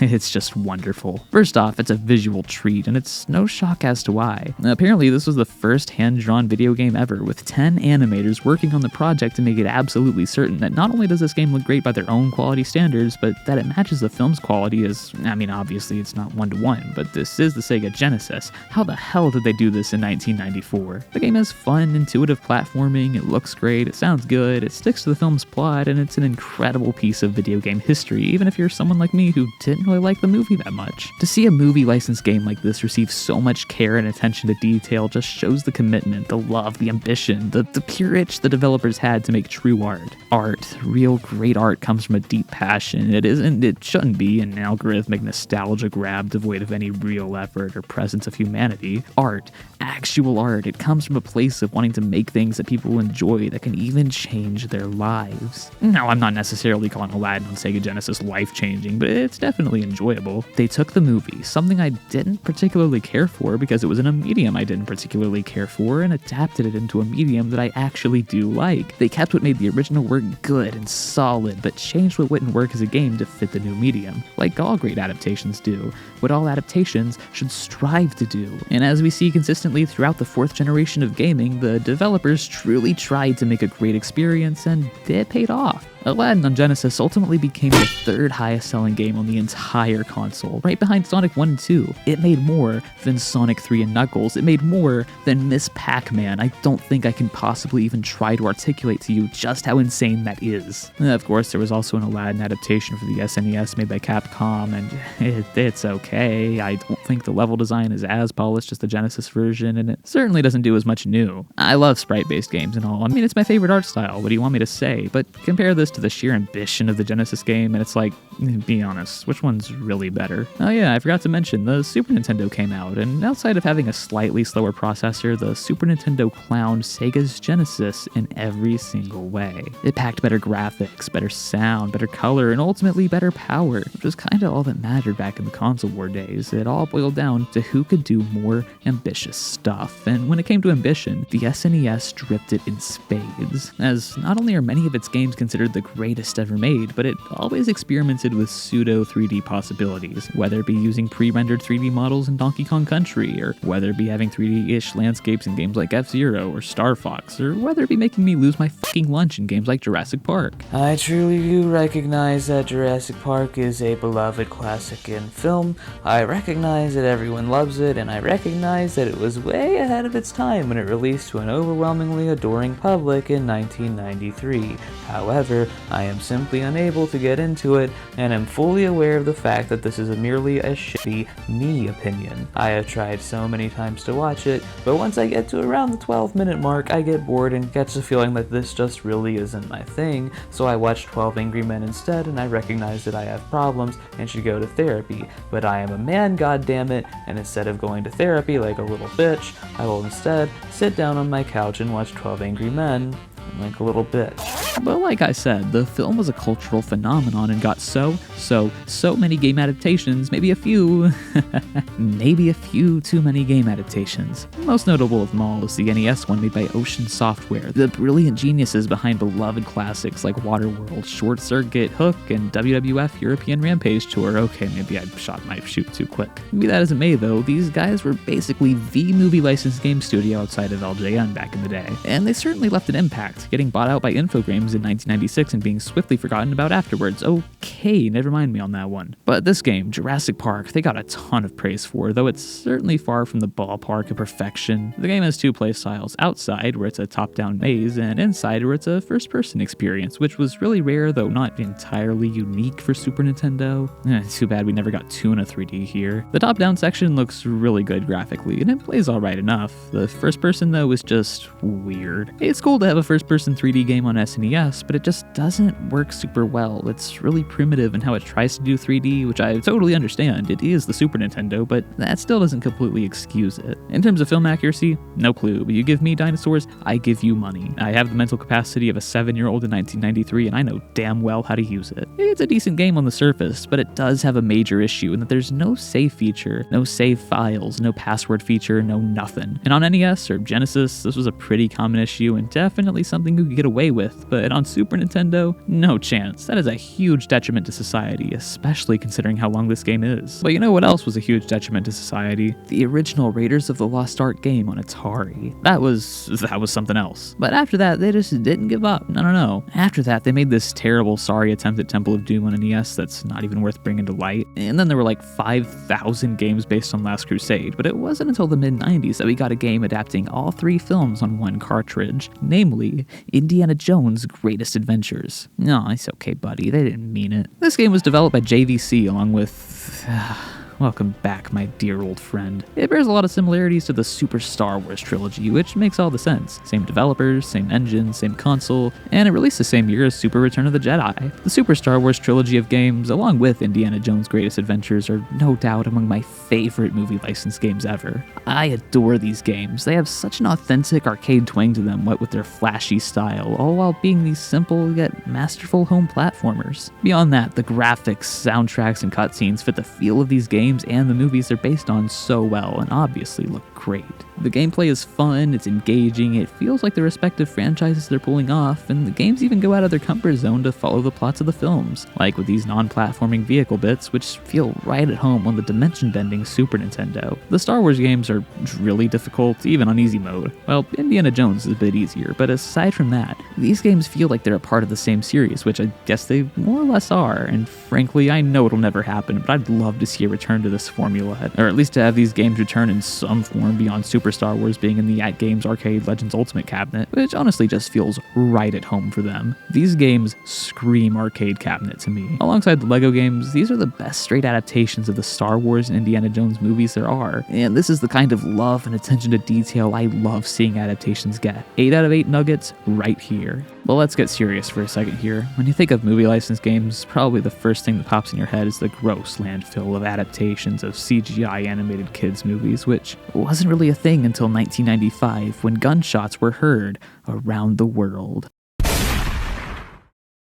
it's just wonderful. First off, it's a visual treat, and it's no shock as to why. Apparently, this was the first hand-drawn video game ever, with 10 animators working on the project to make it absolutely certain that not only does this game look great by their own quality standards, but that it matches the film's quality as, I mean, obviously it's not one-to-one, but this is the Sega Genesis. How the hell did they do this in 1994? The game has fun, intuitive platforming, it looks great, it sounds good, it sticks to the film's plot, and it's an incredible piece of video game history, even if you're someone like me who didn't really like the movie that much. To see a movie licensed game like this receive so much care and attention to detail just shows the commitment, the love, the ambition, the pure itch the developers had to make true art. Art, real great art, comes from a deep passion. It shouldn't be an algorithmic nostalgia grab devoid of any real effort or presence of humanity. Art, actual art, it comes from a place of wanting to make things that people enjoy that can even change their lives. Now, I'm not necessarily calling Aladdin on Sega Genesis life-changing, but it's definitely enjoyable. They took the movie, something I didn't particularly care for because it was in a medium I didn't particularly care for, and adapted it into a medium that I actually do like. They kept what made the original work good and solid, but changed what wouldn't work as a game to fit the new medium, like all great adaptations do, what all adaptations should strive to do. And as we see consistently throughout the 4th generation of gaming, the developers truly tried to make a great experience, and it paid off. Aladdin on Genesis ultimately became the 3rd highest selling game on the entire console, right behind Sonic 1 and 2. It made more than Sonic 3 and Knuckles. It made more than Miss Pac-Man. I don't think I can possibly even try to articulate to you just how insane that is. Of course, there was also an Aladdin adaptation for the SNES made by Capcom, and it's okay. I don't think the level design is as polished as the Genesis version, and it certainly doesn't do as much new. I love sprite-based games and all. I mean, it's my favorite art style. What do you want me to say? But compare this to the sheer ambition of the Genesis game, and it's like, be honest, which one's really better? Oh yeah, I forgot to mention, the Super Nintendo came out, and outside of having a slightly slower processor, the Super Nintendo clowned Sega's Genesis in every single way. It packed better graphics, better sound, better color, and ultimately better power, which was kinda all that mattered back in the console war days. It all boiled down to who could do more ambitious stuff, and when it came to ambition, the SNES dripped it in spades, as not only are many of its games considered the greatest ever made, but it always experimented with pseudo 3D possibilities, whether it be using pre-rendered 3D models in Donkey Kong Country, or whether it be having 3D-ish landscapes in games like F-Zero or Star Fox, or whether it be making me lose my fucking lunch in games like Jurassic Park. I truly do recognize that Jurassic Park is a beloved classic in film. I recognize that everyone loves it, and I recognize that it was way ahead of its time when it released to an overwhelmingly adoring public in 1993. However, I am simply unable to get into it, and am fully aware of the fact that this is merely a shitty me opinion. I have tried so many times to watch it, but once I get to around the 12-minute mark, I get bored and catch the feeling that this just really isn't my thing, so I watch 12 Angry Men instead, and I recognize that I have problems and should go to therapy. But I am a man, goddammit, and instead of going to therapy like a little bitch, I will instead sit down on my couch and watch 12 Angry Men like a little bitch. But like I said, the film was a cultural phenomenon and got so many game adaptations, maybe a few too many game adaptations. Most notable of them all is the NES one made by Ocean Software, the brilliant geniuses behind beloved classics like Waterworld, Short Circuit, Hook, and WWF European Rampage Tour. Okay, maybe I shot my chute too quick. Be that as it may though, these guys were basically the movie licensed game studio outside of LJN back in the day. And they certainly left an impact, getting bought out by Infogrames in 1996 and being swiftly forgotten about afterwards. Okay, never mind me on that one. But this game, Jurassic Park, they got a ton of praise for, though it's certainly far from the ballpark of perfection. The game has 2 play styles, outside where it's a top-down maze, and inside where it's a first-person experience, which was really rare, though not entirely unique for Super Nintendo. Too bad we never got Tuna 3D here. The top-down section looks really good graphically, and it plays alright enough. The first-person, though, is just weird. It's cool to have a first-person 3D game on SNES, but it just doesn't work super well. It's really primitive in how it tries to do 3D, which I totally understand. It is the Super Nintendo, but that still doesn't completely excuse it. In terms of film accuracy, no clue, but you give me dinosaurs, I give you money. I have the mental capacity of a 7-year-old in 1993, and I know damn well how to use it. It's a decent game on the surface, but it does have a major issue in that there's no save feature, no save files, no password feature, no nothing. And on NES or Genesis, this was a pretty common issue and definitely something you could get away with, but on Super Nintendo, no chance. That is a huge detriment to society, especially considering how long this game is. But you know what else was a huge detriment to society? The original Raiders of the Lost Ark game on Atari. That was something else. But after that, they just didn't give up. No. After that, they made this terrible sorry attempt at Temple of Doom on NES that's not even worth bringing to light. And then there were like 5,000 games based on Last Crusade, but it wasn't until the mid-90s that we got a game adapting all 3 films on one cartridge, namely Indiana Jones' Greatest Adventures. No, it's okay, buddy. They didn't mean it. This game was developed by JVC along with... welcome back, my dear old friend. It bears a lot of similarities to the Super Star Wars trilogy, which makes all the sense. Same developers, same engine, same console, and it released the same year as Super Return of the Jedi. The Super Star Wars trilogy of games, along with Indiana Jones' Greatest Adventures, are no doubt among my favorite movie licensed games ever. I adore these games. They have such an authentic arcade twang to them, what with their flashy style, all while being these simple yet masterful home platformers. Beyond that, the graphics, soundtracks, and cutscenes fit the feel of these games and the movies they're based on so well, and obviously look great. The gameplay is fun, it's engaging, it feels like the respective franchises they're pulling off, and the games even go out of their comfort zone to follow the plots of the films, like with these non-platforming vehicle bits, which feel right at home on the dimension-bending Super Nintendo. The Star Wars games are really difficult, even on easy mode. Well, Indiana Jones is a bit easier, but aside from that, these games feel like they're a part of the same series, which I guess they more or less are, and frankly, I know it'll never happen, but I'd love to see a return to this formula, or at least to have these games return in some form beyond Super Star Wars being in the At Games Arcade Legends Ultimate cabinet, which honestly just feels right at home for them. These games scream arcade cabinet to me. Alongside the LEGO games, these are the best straight adaptations of the Star Wars and Indiana Jones movies there are, and this is the kind of love and attention to detail I love seeing adaptations get. 8 out of 8 nuggets right here. But let's get serious for a second here. When you think of movie licensed games, probably the first thing that pops in your head is the gross landfill of adaptations of CGI animated kids movies, which wasn't really a thing until 1995 when gunshots were heard around the world.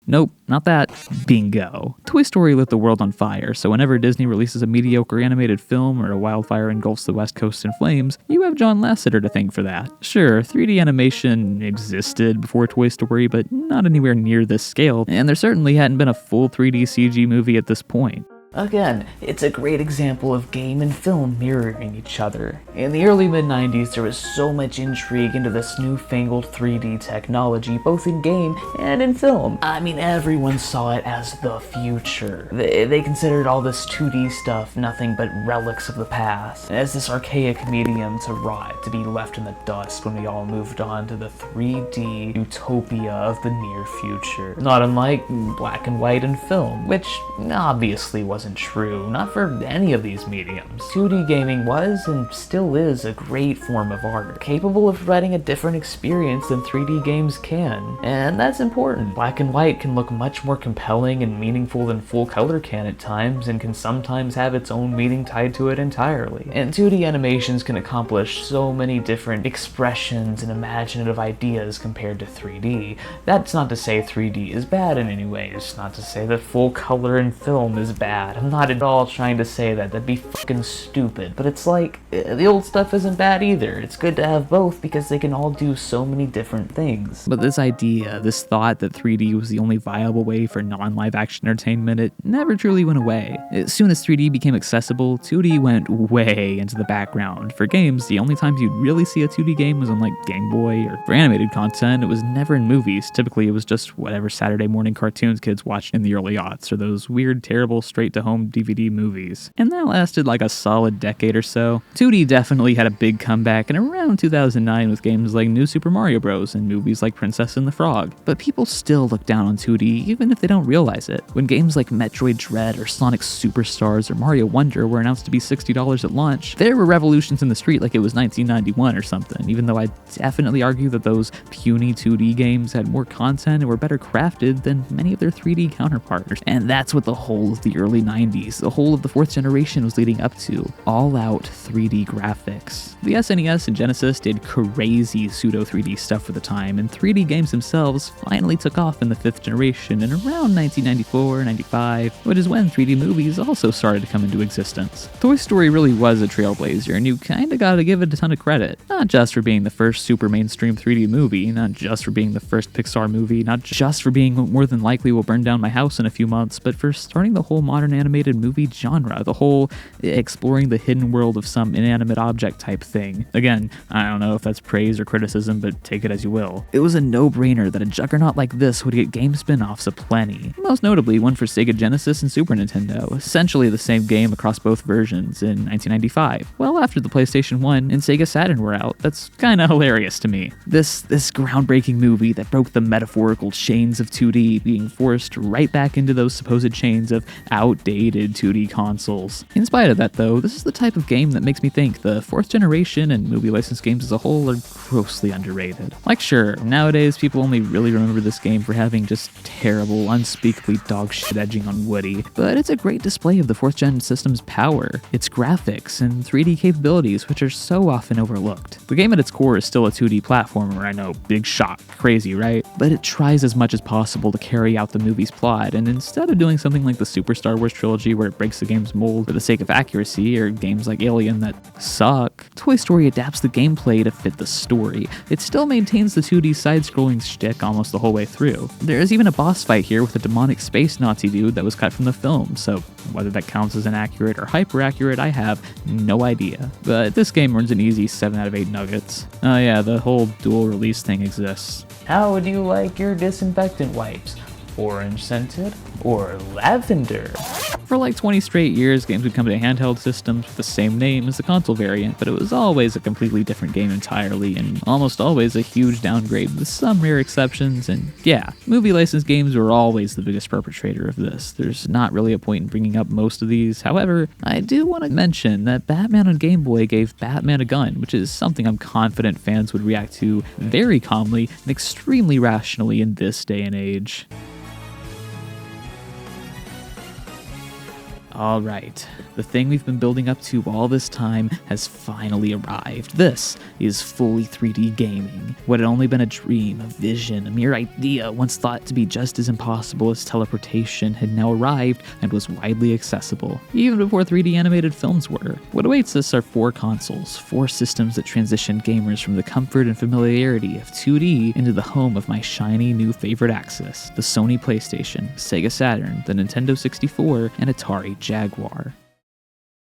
Nope, not that. Bingo. Toy Story lit the world on fire, so whenever Disney releases a mediocre animated film or a wildfire engulfs the West Coast in flames, you have John Lasseter to thank for that. Sure, 3D animation existed before Toy Story, but not anywhere near this scale, and there certainly hadn't been a full 3D CG movie at this point. Again, it's a great example of game and film mirroring each other. In the early mid-90s, there was so much intrigue into this newfangled 3D technology, both in game and in film. I mean, everyone saw it as the future. They considered all this 2D stuff nothing but relics of the past, as this archaic medium to rot, to be left in the dust when we all moved on to the 3D utopia of the near future. Not unlike black and white and film, which obviously wasn't true, not for any of these mediums. 2D gaming was, and still is, a great form of art, capable of providing a different experience than 3D games can, and that's important. Black and white can look much more compelling and meaningful than full color can at times, and can sometimes have its own meaning tied to it entirely. And 2D animations can accomplish so many different expressions and imaginative ideas compared to 3D. That's not to say 3D is bad in any way, it's not to say that full color in film is bad. I'm not at all trying to say that, that'd be fucking stupid, but it's like, the old stuff isn't bad either. It's good to have both because they can all do so many different things. But this idea, this thought that 3D was the only viable way for non-live action entertainment, it never truly went away. As soon as 3D became accessible, 2D went way into the background. For games, the only times you'd really see a 2D game was on like Game Boy, or for animated content, it was never in movies. Typically it was just whatever Saturday morning cartoons kids watched in the early aughts, or those weird, terrible, straight-to-home DVD movies. And that lasted like a solid decade or so. 2D definitely had a big comeback in around 2009 with games like New Super Mario Bros. And movies like Princess and the Frog. But people still look down on 2D even if they don't realize it. When games like Metroid Dread or Sonic Superstars or Mario Wonder were announced to be $60 at launch, there were revolutions in the street like it was 1991 or something, even though I definitely argue that those puny 2D games had more content and were better crafted than many of their 3D counterparts. And that's what the whole of the early 90s, the whole of the fourth generation was leading up to. All-out 3D graphics. The SNES and Genesis did crazy pseudo 3D stuff for the time, and 3D games themselves finally took off in the fifth generation in around 1994-95, which is when 3D movies also started to come into existence. Toy Story really was a trailblazer, and you kinda gotta give it a ton of credit. Not just for being the first super mainstream 3D movie, not just for being the first Pixar movie, not just for being what more than likely will burn down my house in a few months, but for starting the whole modern animated movie genre, the whole exploring the hidden world of some inanimate object type thing. Again, I don't know if that's praise or criticism, but take it as you will. It was a no-brainer that a juggernaut like this would get game spin-offs aplenty. Most notably, one for Sega Genesis and Super Nintendo, essentially the same game across both versions in 1995. Well, after the PlayStation 1 and Sega Saturn were out, that's kinda hilarious to me. This groundbreaking movie that broke the metaphorical chains of 2D being forced right back into those supposed chains of dated 2D consoles. In spite of that though, this is the type of game that makes me think the 4th generation and movie licensed games as a whole are grossly underrated. Like sure, nowadays people only really remember this game for having just terrible, unspeakably dog shit edging on Woody, but it's a great display of the 4th gen system's power, its graphics, and 3D capabilities which are so often overlooked. The game at its core is still a 2D platformer, I know, big shock, crazy, right? But it tries as much as possible to carry out the movie's plot, and instead of doing something like the Super Star Wars trilogy where it breaks the game's mold for the sake of accuracy, or games like Alien that suck, Toy Story adapts the gameplay to fit the story. It still maintains the 2D side-scrolling shtick almost the whole way through. There is even a boss fight here with a demonic space Nazi dude that was cut from the film, so whether that counts as inaccurate or hyper-accurate, I have no idea. But this game earns an easy 7 out of 8 nuggets. Oh yeah, the whole dual release thing exists. How would you like your disinfectant wipes? Orange scented or lavender? For like 20 straight years, games would come to handheld systems with the same name as the console variant, but it was always a completely different game entirely, and almost always a huge downgrade with some rare exceptions, and yeah, movie licensed games were always the biggest perpetrator of this. There's not really a point in bringing up most of these. However, I do want to mention that Batman on Game Boy gave Batman a gun, which is something I'm confident fans would react to very calmly and extremely rationally in this day and age. Alright, the thing we've been building up to all this time has finally arrived. This is fully 3D gaming. What had only been a dream, a vision, a mere idea once thought to be just as impossible as teleportation had now arrived and was widely accessible, even before 3D animated films were. What awaits us are 4 consoles, 4 systems that transitioned gamers from the comfort and familiarity of 2D into the home of my shiny new favorite axis, the Sony PlayStation, Sega Saturn, the Nintendo 64, and Atari Jaguar.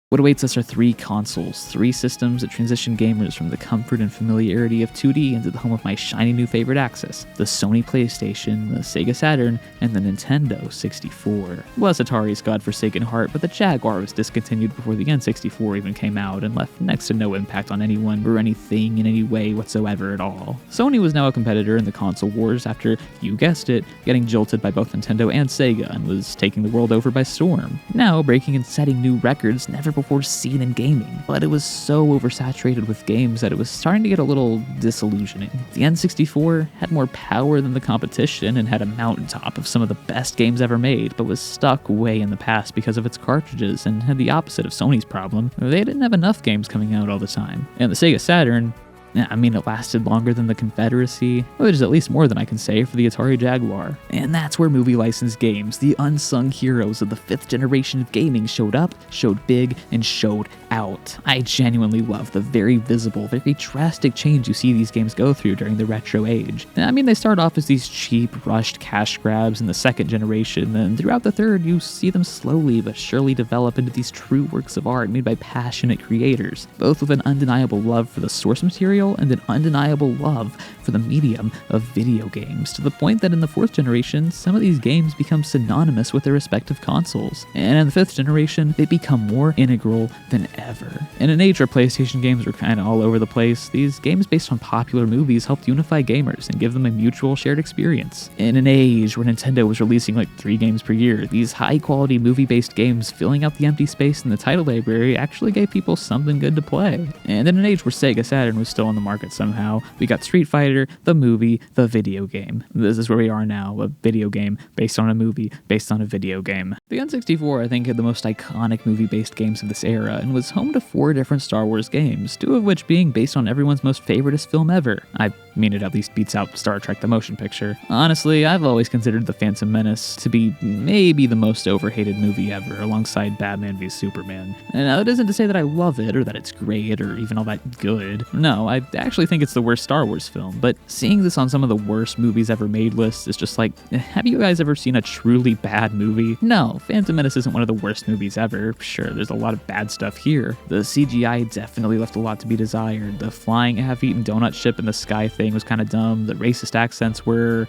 What awaits us are 3 consoles, 3 systems that transition gamers from the comfort and familiarity of 2D into the home of my shiny new favorite axis, the Sony PlayStation, the Sega Saturn, and the Nintendo 64. Bless Atari's godforsaken heart, but the Jaguar was discontinued before the N64 even came out and left next to no impact on anyone or anything in any way whatsoever at all. Sony was now a competitor in the console wars after, you guessed it, getting jolted by both Nintendo and Sega and was taking the world over by storm. Now breaking and setting new records never before seen in gaming, but it was so oversaturated with games that it was starting to get a little disillusioning. The N64 had more power than the competition and had a mountaintop of some of the best games ever made, but was stuck way in the past because of its cartridges and had the opposite of Sony's problem. They didn't have enough games coming out all the time. And the Sega Saturn, it lasted longer than the Confederacy, which is at least more than I can say for the Atari Jaguar. And that's where movie licensed games, the unsung heroes of the 5th generation of gaming, showed up, showed big, and showed out. I genuinely love the very visible, very drastic change you see these games go through during the retro age. They start off as these cheap, rushed cash grabs in the 2nd generation, and throughout the 3rd you see them slowly but surely develop into these true works of art made by passionate creators, both with an undeniable love for the source material and an undeniable love for the medium of video games, to the point that in the 4th generation, some of these games become synonymous with their respective consoles. And in the 5th generation, they become more integral than ever. In an age where PlayStation games were kind of all over the place, these games based on popular movies helped unify gamers and give them a mutual shared experience. In an age where Nintendo was releasing like 3 games per year, these high-quality movie-based games filling out the empty space in the title library actually gave people something good to play. And in an age where Sega Saturn was still on the market somehow, we got Street Fighter, the movie, the video game. This is where we are now, a video game based on a movie based on a video game. The N64, I think, had the most iconic movie-based games of this era and was home to 4 different Star Wars games, 2 of which being based on everyone's most favoriteest film ever. I mean, it at least beats out Star Trek the motion picture. Honestly, I've always considered The Phantom Menace to be maybe the most overhated movie ever, alongside Batman v Superman. And that isn't to say that I love it, or that it's great, or even all that good. No, I actually think it's the worst Star Wars film, but seeing this on some of the worst movies ever made lists is just like, have you guys ever seen a truly bad movie? No, Phantom Menace isn't one of the worst movies ever. Sure, there's a lot of bad stuff here. The CGI definitely left a lot to be desired. The flying half-eaten donut ship in the sky thing was kind of dumb. The racist accents were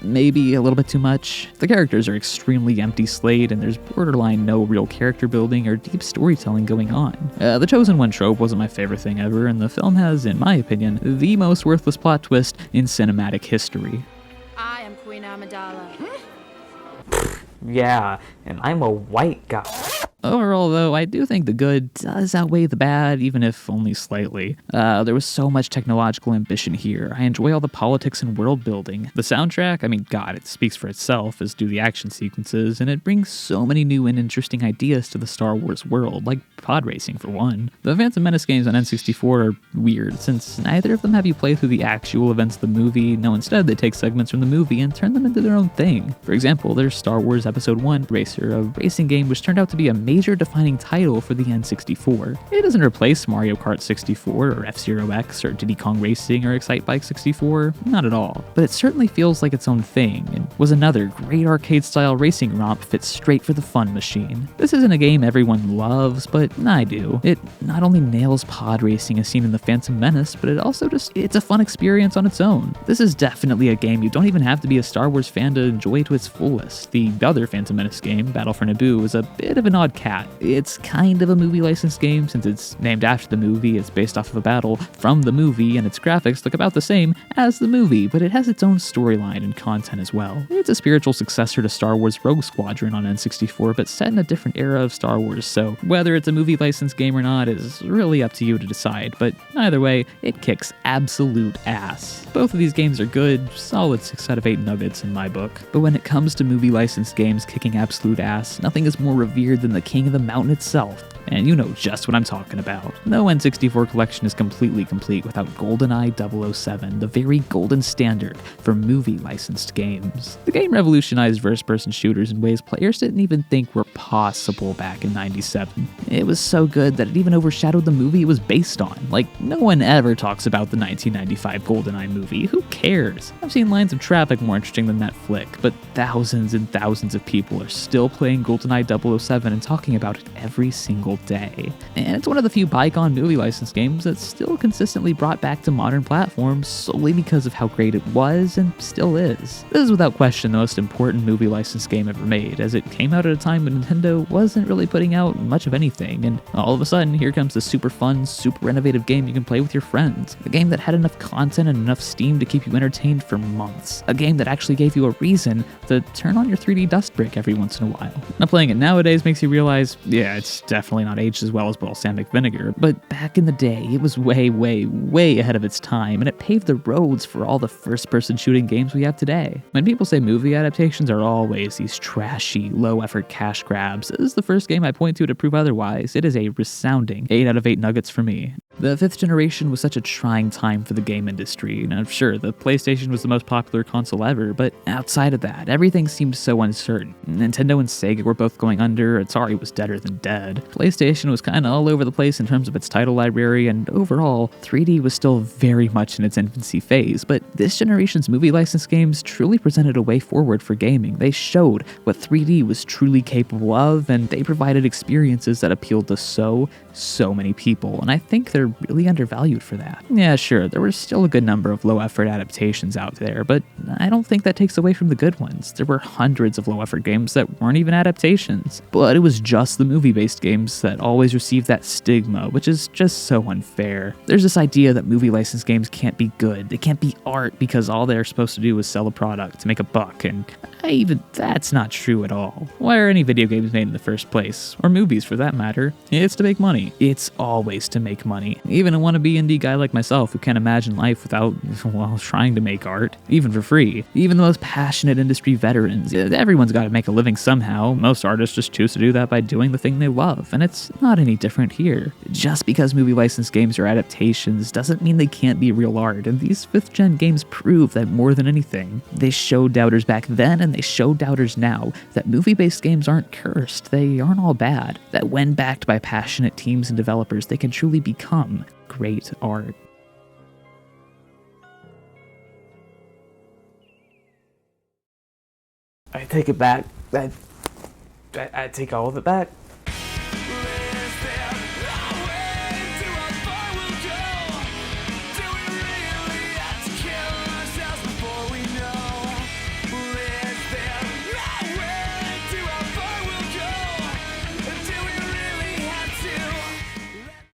maybe a little bit too much. The characters are extremely empty slate, and there's borderline no real character building or deep storytelling going on. The Chosen One trope wasn't my favorite thing ever, and the film has, in my opinion, the most worthless plot twist in cinematic history. I am Queen Amidala. Yeah, and I'm a white guy. Overall, though, I do think the good does outweigh the bad, even if only slightly. There was so much technological ambition here. I enjoy all the politics and world building. The soundtrack, I mean, God, it speaks for itself, as do the action sequences, and it brings so many new and interesting ideas to the Star Wars world, like pod racing for one. The Phantom Menace games on N64 are weird, since neither of them have you play through the actual events of the movie. No, instead they take segments from the movie and turn them into their own thing. For example, there's Star Wars Episode 1 Racer, a racing game which turned out to be a major defining title for the N64. It doesn't replace Mario Kart 64 or F-Zero X or Diddy Kong Racing or Excite Bike 64, not at all. But it certainly feels like its own thing, and was another great arcade-style racing romp fit straight for the fun machine. This isn't a game everyone loves, but I do. It not only nails pod racing as seen in the Phantom Menace, but it's a fun experience on its own. This is definitely a game you don't even have to be a Star Wars fan to enjoy to its fullest. The other Phantom Menace game, Battle for Naboo, is a bit of an odd cat. It's kind of a movie licensed game since it's named after the movie, it's based off of a battle from the movie, and its graphics look about the same as the movie, but it has its own storyline and content as well. It's a spiritual successor to Star Wars Rogue Squadron on N64, but set in a different era of Star Wars, so whether it's a movie licensed game or not is really up to you to decide, but either way, it kicks absolute ass. Both of these games are good, solid 6 out of 8 nuggets in my book, but when it comes to movie licensed games kicking absolute ass, nothing is more revered than the King of the Mountain itself, and you know just what I'm talking about. No N64 collection is completely complete without GoldenEye 007, the very golden standard for movie licensed games. The game revolutionized first-person shooters in ways players didn't even think were possible back in '97. It was so good that it even overshadowed the movie it was based on. Like, no one ever talks about the 1995 GoldenEye movie. Who cares? I've seen Lines of Traffic more interesting than that flick, but thousands and thousands of people are still playing GoldenEye 007 and talking about it every single day. And it's one of the few bygone movie license games that's still consistently brought back to modern platforms solely because of how great it was and still is. This is without question the most important movie license game ever made, as it came out at a time when Nintendo wasn't really putting out much of anything, and all of a sudden here comes the super fun, super innovative game you can play with your friends. A game that had enough content and enough steam to keep you entertained for months. A game that actually gave you a reason to turn on your 3D dust brick every once in a while. Now playing it nowadays makes you realize, yeah, it's definitely not aged as well as balsamic vinegar, but back in the day, it was way, way, way ahead of its time, and it paved the roads for all the first-person shooting games we have today. When people say movie adaptations are always these trashy, low-effort cash grabs, this is the first game I point to prove otherwise. It is a resounding 8 out of 8 nuggets for me. The 5th generation was such a trying time for the game industry. Now, sure, the PlayStation was the most popular console ever, but outside of that, everything seemed so uncertain. Nintendo and Sega were both going under, Atari was deader than dead. PlayStation was kinda all over the place in terms of its title library, and overall, 3D was still very much in its infancy phase, but this generation's movie license games truly presented a way forward for gaming. They showed what 3D was truly capable of, and they provided experiences that appealed to so many people, and I think they're really undervalued for that. Yeah, sure, there were still a good number of low-effort adaptations out there, but I don't think that takes away from the good ones. There were hundreds of low-effort games that weren't even adaptations, but it was just the movie-based games that always received that stigma, which is just so unfair. There's this idea that movie license games can't be good, they can't be art because all they're supposed to do is sell a product to make a buck, and that's not true at all. Why are any video games made in the first place? Or movies for that matter? It's to make money. It's always to make money. Even a wannabe indie guy like myself who can't imagine life without, well, trying to make art, even for free. Even the most passionate industry veterans. Everyone's got to make a living somehow. Most artists just choose to do that by doing the thing they love, and it's not any different here. Just because movie license games are adaptations doesn't mean they can't be real art, and these 5th gen games prove that more than anything. They showed doubters back then, and they show doubters now, that movie-based games aren't cursed, they aren't all bad, that when backed by passionate teams and developers, they can truly become great art. I take it back. I take all of it back.